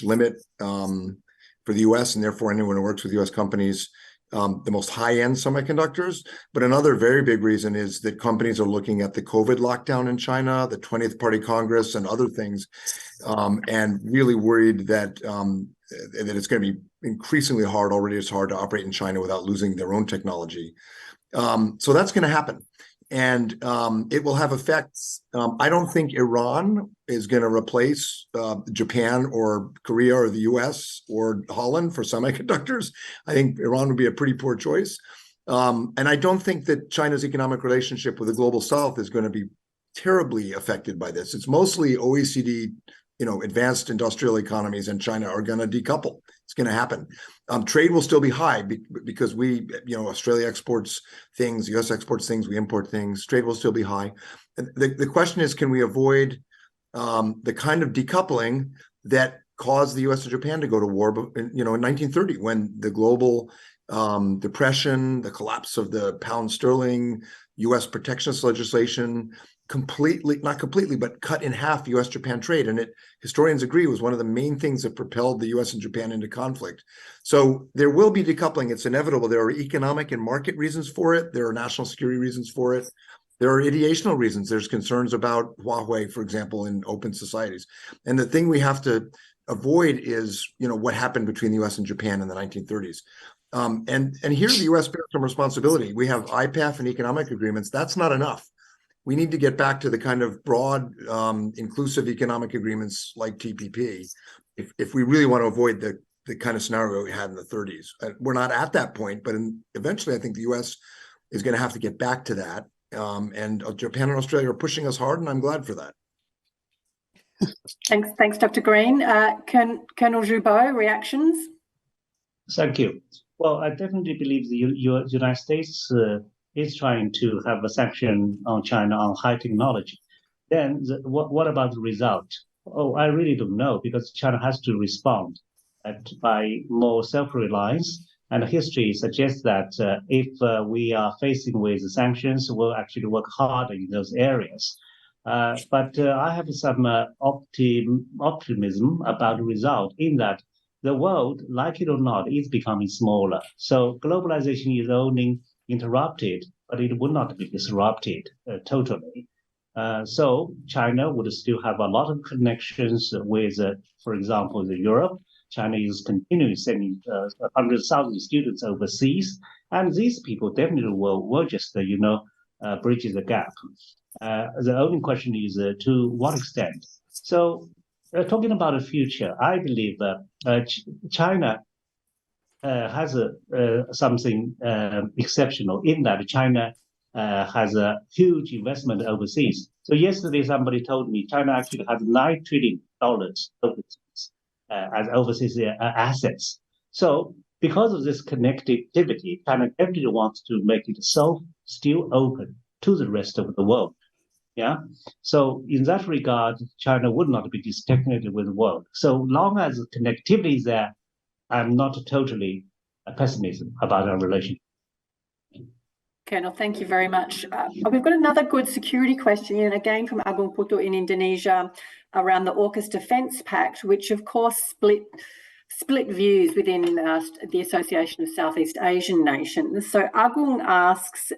limit for the US and therefore anyone who works with US companies, the most high-end semiconductors. But another very big reason is that companies are looking at the COVID lockdown in China, the 20th Party Congress, and other things, and really worried that it's going to be increasingly hard. Already it's hard to operate in China without losing their own technology. So that's going to happen. And it will have effects. I don't think Iran is going to replace Japan or Korea or the US or Holland for semiconductors. I think Iran would be a pretty poor choice. And I don't think that China's economic relationship with the global South is going to be terribly affected by this. It's mostly OECD, advanced industrial economies and China are going to decouple. It's going to happen. Trade will still be high because we, Australia exports things, US exports things, we import things. Trade will still be high. The question is, can we avoid the kind of decoupling that caused the US and Japan to go to war, in 1930, when the global depression, the collapse of the pound sterling, US protectionist legislation, not completely, but cut in half US-Japan trade. And historians agree, was one of the main things that propelled the US and Japan into conflict. So there will be decoupling. It's inevitable. There are economic and market reasons for it. There are national security reasons for it. There are ideational reasons. There's concerns about Huawei, for example, in open societies. And the thing we have to avoid is, what happened between the US and Japan in the 1930s. And here the US bears some responsibility. We have IPEF and economic agreements. That's not enough. We need to get back to the kind of broad, inclusive economic agreements like TPP, if we really want to avoid the kind of scenario we had in the 30s. We're not at that point, but eventually I think the US is going to have to get back to that. And Japan and Australia are pushing us hard, and I'm glad for that. Thanks, Dr. Green. Colonel Joubert, reactions? Thank you. Well, I definitely believe the United States is trying to have a sanction on China on high technology. Then what about the result? Oh, I really don't know, because China has to respond by more self-reliance. And history suggests that if we are facing with sanctions, we'll actually work harder in those areas. But I have some optimism about the result, in that the world, like it or not, is becoming smaller. So globalization is only interrupted, but it would not be disrupted totally. So China would still have a lot of connections with, for example, Europe. China is continuing sending 100,000 students overseas, and these people definitely will just, bridge the gap. The only question is to what extent. So talking about the future, I believe China has something exceptional, in that China has a huge investment overseas. So yesterday, somebody told me China actually has $9 trillion overseas, as overseas assets. So because of this connectivity, China definitely wants to make itself still open to the rest of the world. Yeah. So in that regard, China would not be disconnected with the world. So long as connectivity is there, I'm not totally pessimistic about our relationship. Colonel, thank you very much. We've got another good security question, and again from Agung Putu in Indonesia, around the AUKUS Defence Pact, which of course split views within the Association of Southeast Asian Nations. So Agung asks,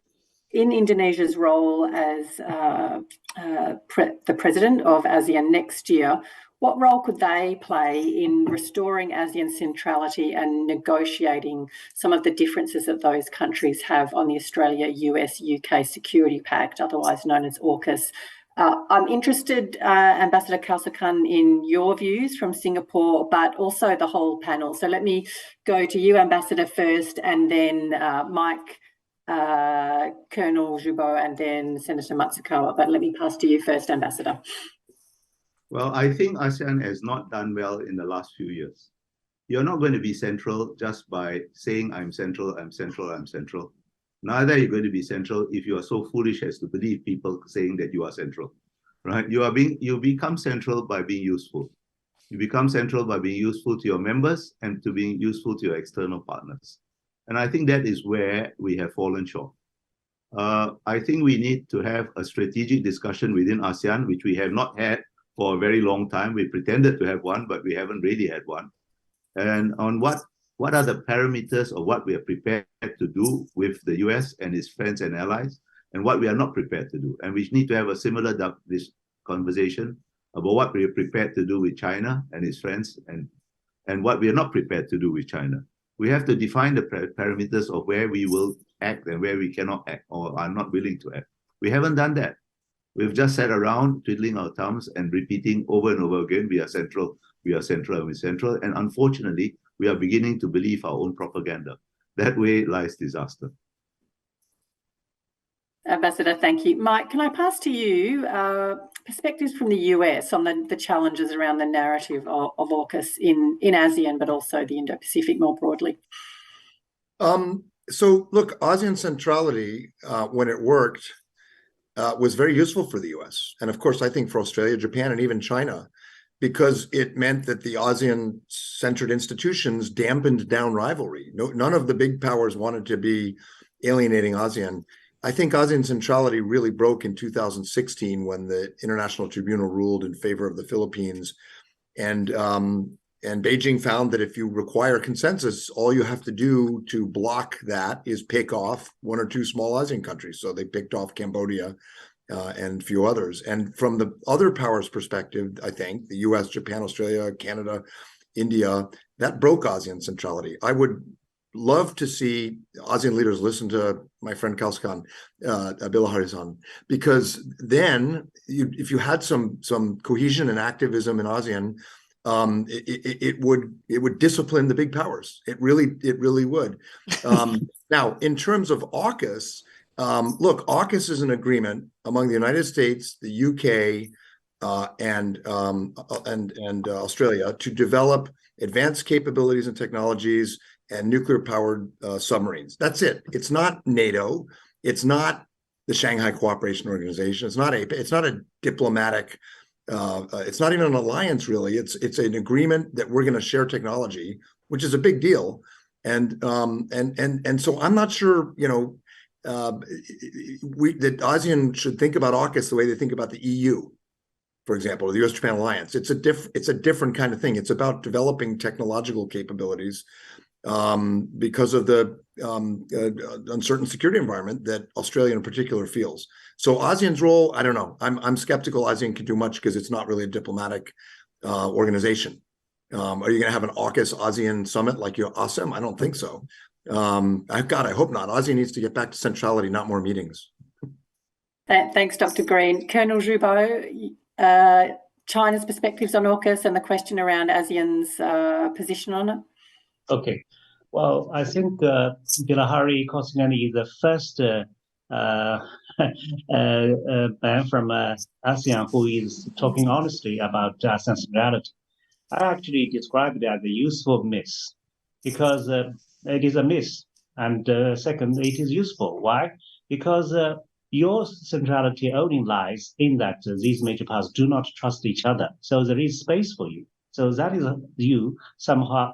in Indonesia's role as the president of ASEAN next year, what role could they play in restoring ASEAN centrality and negotiating some of the differences that those countries have on the Australia, US, UK Security Pact, otherwise known as AUKUS? I'm interested, Ambassador Kausakan, in your views from Singapore, but also the whole panel. So let me go to you, Ambassador, first, and then Mike, Colonel Joubert, and then Senator Matsukawa. But let me pass to you first, Ambassador. Well, I think ASEAN has not done well in the last few years. You're not going to be central just by saying, I'm central, I'm central, I'm central. Neither are you going to be central if you are so foolish as to believe people saying that you are central, right? You become central by being useful. You become central by being useful to your members and to being useful to your external partners. And I think that is where we have fallen short. I think we need to have a strategic discussion within ASEAN, which we have not had for a very long time. We pretended to have one, but we haven't really had one. And on what are the parameters of what we are prepared to do with the US and its friends and allies, and what we are not prepared to do. And we need to have a similar this conversation about what we are prepared to do with China and its friends, and what we are not prepared to do with China. We have to define the parameters of where we will act and where we cannot act or are not willing to act. We haven't done that. We've just sat around twiddling our thumbs and repeating over and over again, we are central, we are central, and we're central. And unfortunately, we are beginning to believe our own propaganda. That way lies disaster. Ambassador, thank you. Mike, can I pass to you perspectives from the US on the challenges around the narrative of AUKUS in ASEAN, but also the Indo-Pacific more broadly? So look, ASEAN centrality, when it worked, was very useful for the US. And of course, I think for Australia, Japan, and even China, because it meant that the ASEAN-centered institutions dampened down rivalry. None of the big powers wanted to be alienating ASEAN. I think ASEAN centrality really broke in 2016 when the International Tribunal ruled in favor of the Philippines. And Beijing found that if you require consensus, all you have to do to block that is pick off one or two small ASEAN countries. So they picked off Cambodia and a few others. And from the other powers' perspective, I think the US, Japan, Australia, Canada, India, that broke ASEAN centrality. I would love to see ASEAN leaders listen to my friend Kausakan Bilahari-san, because then if you had some cohesion and activism in ASEAN, it would discipline the big powers. It really would. Now, in terms of AUKUS, look, AUKUS is an agreement among the United States, the UK, and Australia to develop advanced capabilities and technologies and nuclear-powered submarines. That's it. It's not NATO. It's not the Shanghai Cooperation Organization. It's not a diplomatic. It's not even an alliance, really. It's an agreement that we're going to share technology, which is a big deal. And so I'm not sure, that ASEAN should think about AUKUS the way they think about the EU, for example, or the U.S.-Japan alliance. It's a different kind of thing. It's about developing technological capabilities because of the uncertain security environment that Australia in particular feels. So ASEAN's role, I don't know. I'm skeptical ASEAN can do much because it's not really a diplomatic organization. Are you going to have an AUKUS ASEAN summit like your ASEM? I don't think so. I hope not. ASEAN needs to get back to centrality, not more meetings. Thanks, Dr. Green. Colonel Roubaud, China's perspectives on AUKUS and the question around ASEAN's position on it. Okay. Well, I think Bilahari Kosciuszko is the first man from ASEAN who is talking honestly about ASEAN reality. I actually described it as a useful myth because it is a myth. And second, it is useful. Why? Because your centrality only lies in that these major powers do not trust each other. So there is space for you. So that is you somehow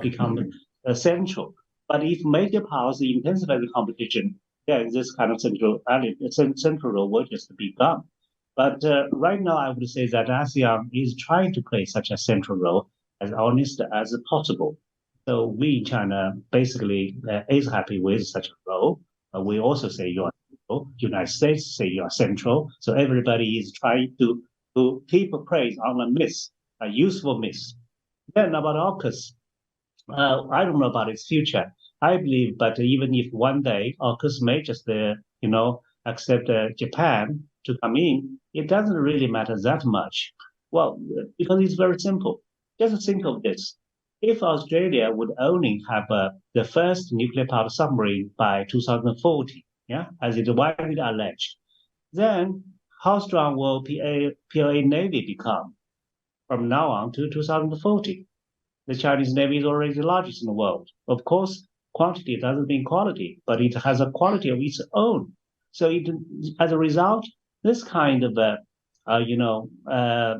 become central. But if major powers intensify the competition, then this kind of central role will just be gone. But right now, I would say that ASEAN is trying to play such a central role as honest as possible. So we in China basically is happy with such a role. We also say you are central. United States say you are central. So everybody is trying to keep a praise on a myth, a useful myth. Then about AUKUS, I don't know about its future. I believe, but even if one day AUKUS may just, accept Japan to come in, it doesn't really matter that much. Well, because it's very simple. Just think of this. If Australia would only have the first nuclear-powered submarine by 2040, as it widely alleged, then how strong will PLA Navy become from now on to 2040? The Chinese Navy is already the largest in the world. Of course, quantity doesn't mean quality, but it has a quality of its own. So as a result, this kind of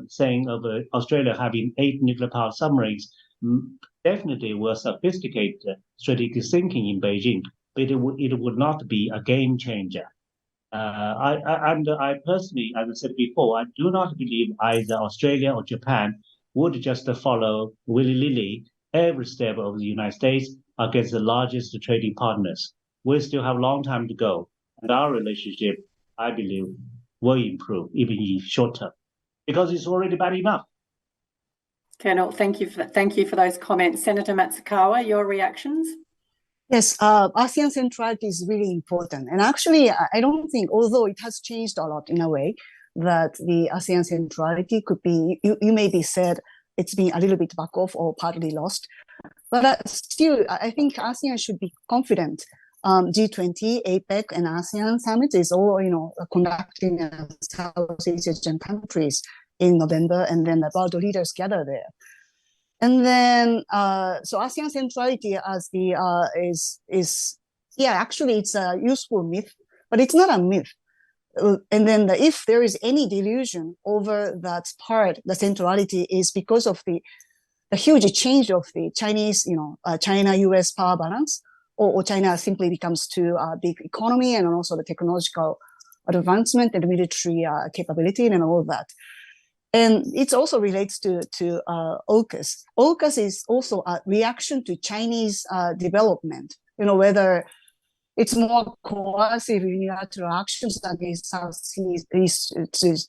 saying of Australia having 8 nuclear-powered submarines definitely will sophisticate strategic thinking in Beijing, but it would not be a game changer. I personally, as I said before, I do not believe either Australia or Japan would just follow willy-nilly every step of the United States against the largest trading partners. We still have a long time to go, and our relationship, I believe, will improve even in short term, because it's already bad enough. Colonel, thank you for those comments. Senator Matsukawa, your reactions? Yes, ASEAN centrality is really important. And actually, I don't think, although it has changed a lot in a way, that the ASEAN centrality could be, you maybe said it's been a little bit back off or partly lost. But still, I think ASEAN should be confident. G20, APEC, and ASEAN summit is all, conducting in Southeast Asian countries in November, and then about the leaders gather there. And then, so ASEAN centrality as the actually it's a useful myth, but it's not a myth. And then if there is any delusion over that part, the centrality is because of the huge change of the Chinese, China-US power balance, or China simply becomes too big economy, and also the technological advancement and military capability and all that. And it also relates to AUKUS. AUKUS is also a reaction to Chinese development, whether it's more coercive unilateral actions against Southeast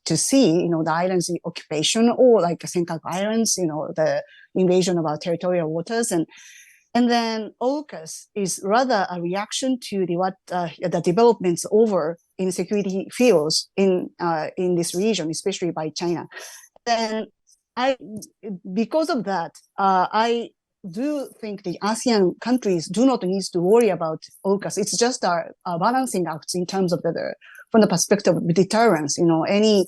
to see, the islands occupation, or like Senkaku Islands, the invasion of our territorial waters. And then AUKUS is rather a reaction to the developments over in security fields in this region, especially by China. Then because of that, I do think the ASEAN countries do not need to worry about AUKUS. It's just a balancing act in terms of from the perspective of deterrence. Any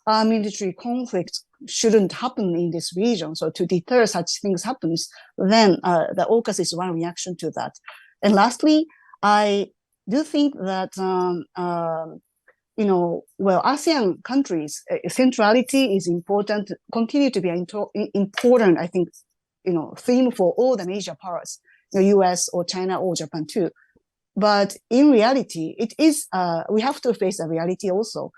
military conflicts shouldn't happen in this region. So to deter such things happens, then the AUKUS is one reaction to that. And lastly, I do think that ASEAN countries centrality is important, continue to be an important, I think, theme for all the major powers, US or China or Japan too. But in reality, it is we have to face a reality also.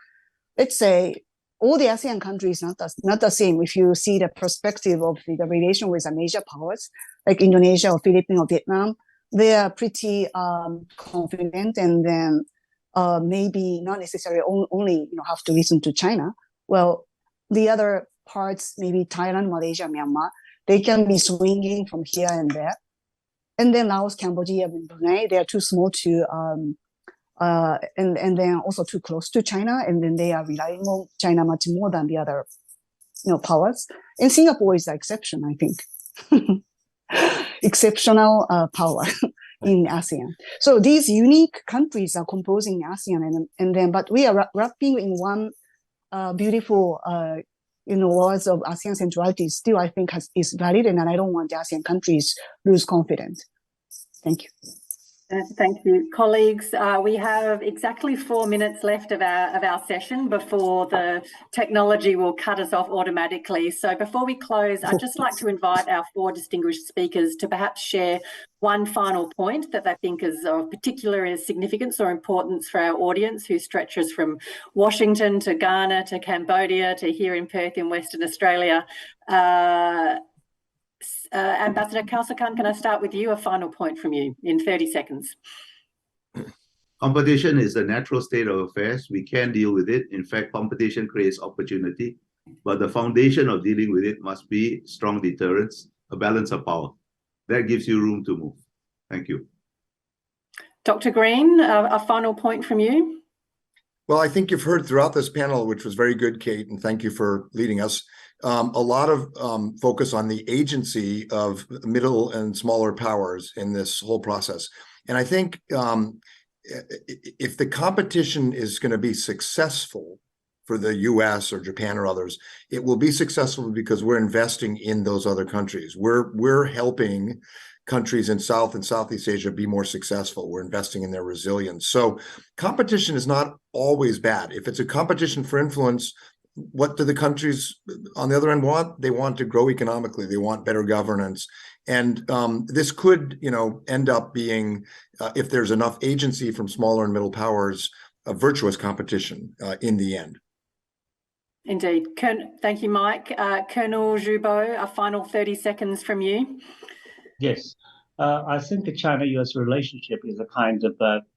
Let's say all the ASEAN countries not the same. If you see the perspective of the relation with the major powers like Indonesia or Philippines or Vietnam, they are pretty confident, and then maybe not necessarily only have to listen to China. Well, the other parts, maybe Thailand, Malaysia, Myanmar, they can be swinging from here and there. And then Laos, Cambodia, and Brunei, they are too small to, and then also too close to China, and then they are relying on China much more than the other, powers. And Singapore is the exception, I think, exceptional power in ASEAN. So these unique countries are composing ASEAN, and then, but we are wrapping in one beautiful, words of ASEAN centrality. Still, I think is valid, and I don't want the ASEAN countries lose confidence. Thank you. Thank you, colleagues. We have exactly 4 minutes left of our session before the technology will cut us off automatically. So before we close, I'd just like to invite our 4 distinguished speakers to perhaps share one final point that they think is of particular significance or importance for our audience, who stretches from Washington to Ghana to Cambodia to here in Perth in Western Australia. Ambassador Kausakan, can I start with you? A final point from you in 30 seconds. Competition is the natural state of affairs. We can deal with it. In fact, competition creates opportunity, but the foundation of dealing with it must be strong deterrence, a balance of power. That gives you room to move. Thank you. Dr. Green, a final point from you. Well, I think you've heard throughout this panel, which was very good, Kate, and thank you for leading us, a lot of focus on the agency of middle and smaller powers in this whole process. And I think if the competition is going to be successful for the US or Japan or others, it will be successful because we're investing in those other countries. We're helping countries in South and Southeast Asia be more successful. We're investing in their resilience. So competition is not always bad. If it's a competition for influence, what do the countries on the other end want? They want to grow economically. They want better governance. And this could, end up being, if there's enough agency from smaller and middle powers, a virtuous competition in the end. Indeed. Thank you, Mike. Colonel Jubo, a final 30 seconds from you. Yes, I think the China-US relationship is a kind of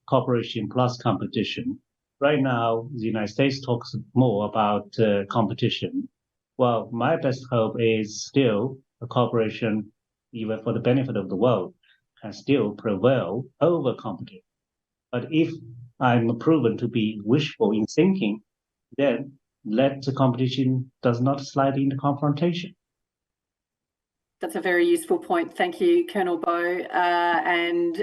cooperation plus competition. Right now, the United States talks more about competition. Well, my best hope is still a cooperation, even for the benefit of the world, can still prevail over competition. But if I'm proven to be wishful in thinking, then let the competition does not slide into confrontation. That's a very useful point. Thank you, Colonel Bo. And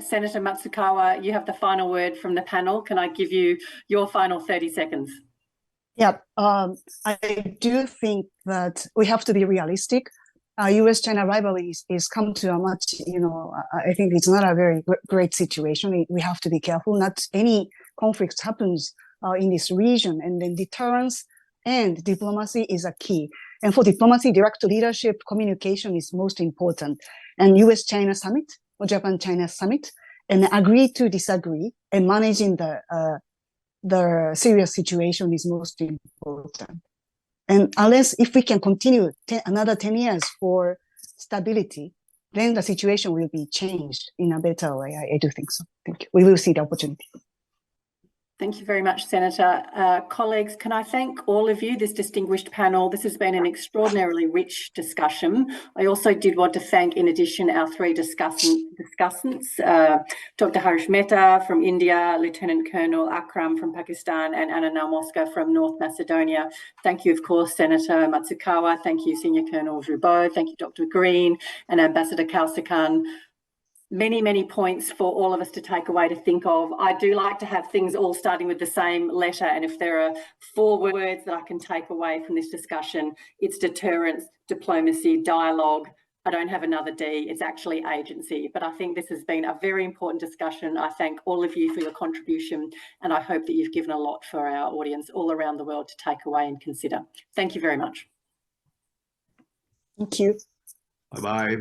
Senator Matsukawa, you have the final word from the panel. Can I give you your final 30 seconds? Yeah, I do think that we have to be realistic. US-China rivalries is come to a much, I think it's not a very great situation. We have to be careful. Not any conflict happens in this region, and then deterrence and diplomacy is a key. And for diplomacy, direct leadership communication is most important. And US-China summit or Japan-China summit, and agree to disagree, and managing the serious situation is most important. And if we can continue another 10 years for stability, then the situation will be changed in a better way. I do think so. Thank you. We will see the opportunity. Thank you very much, Senator. Colleagues, can I thank all of you, this distinguished panel. This has been an extraordinarily rich discussion. I also did want to thank, in addition, our 3 discussants, Dr. Harish Mehta from India, Lieutenant Colonel Akram from Pakistan, and Anna Naumoska from North Macedonia. Thank you, of course, Senator Matsukawa. Thank you, Senior Colonel Jubo. Thank you, Dr. Green and Ambassador Kausakan. many, many points for all of us to take away to think of. I do like to have things all starting with the same letter. And if there are 4 words that I can take away from this discussion, it's deterrence, diplomacy, dialogue. I don't have another D, it's actually agency. But I think this has been a very important discussion. I thank all of you for your contribution, and I hope that you've given a lot for our audience all around the world to take away and consider. Thank you very much. Thank you. Bye-bye.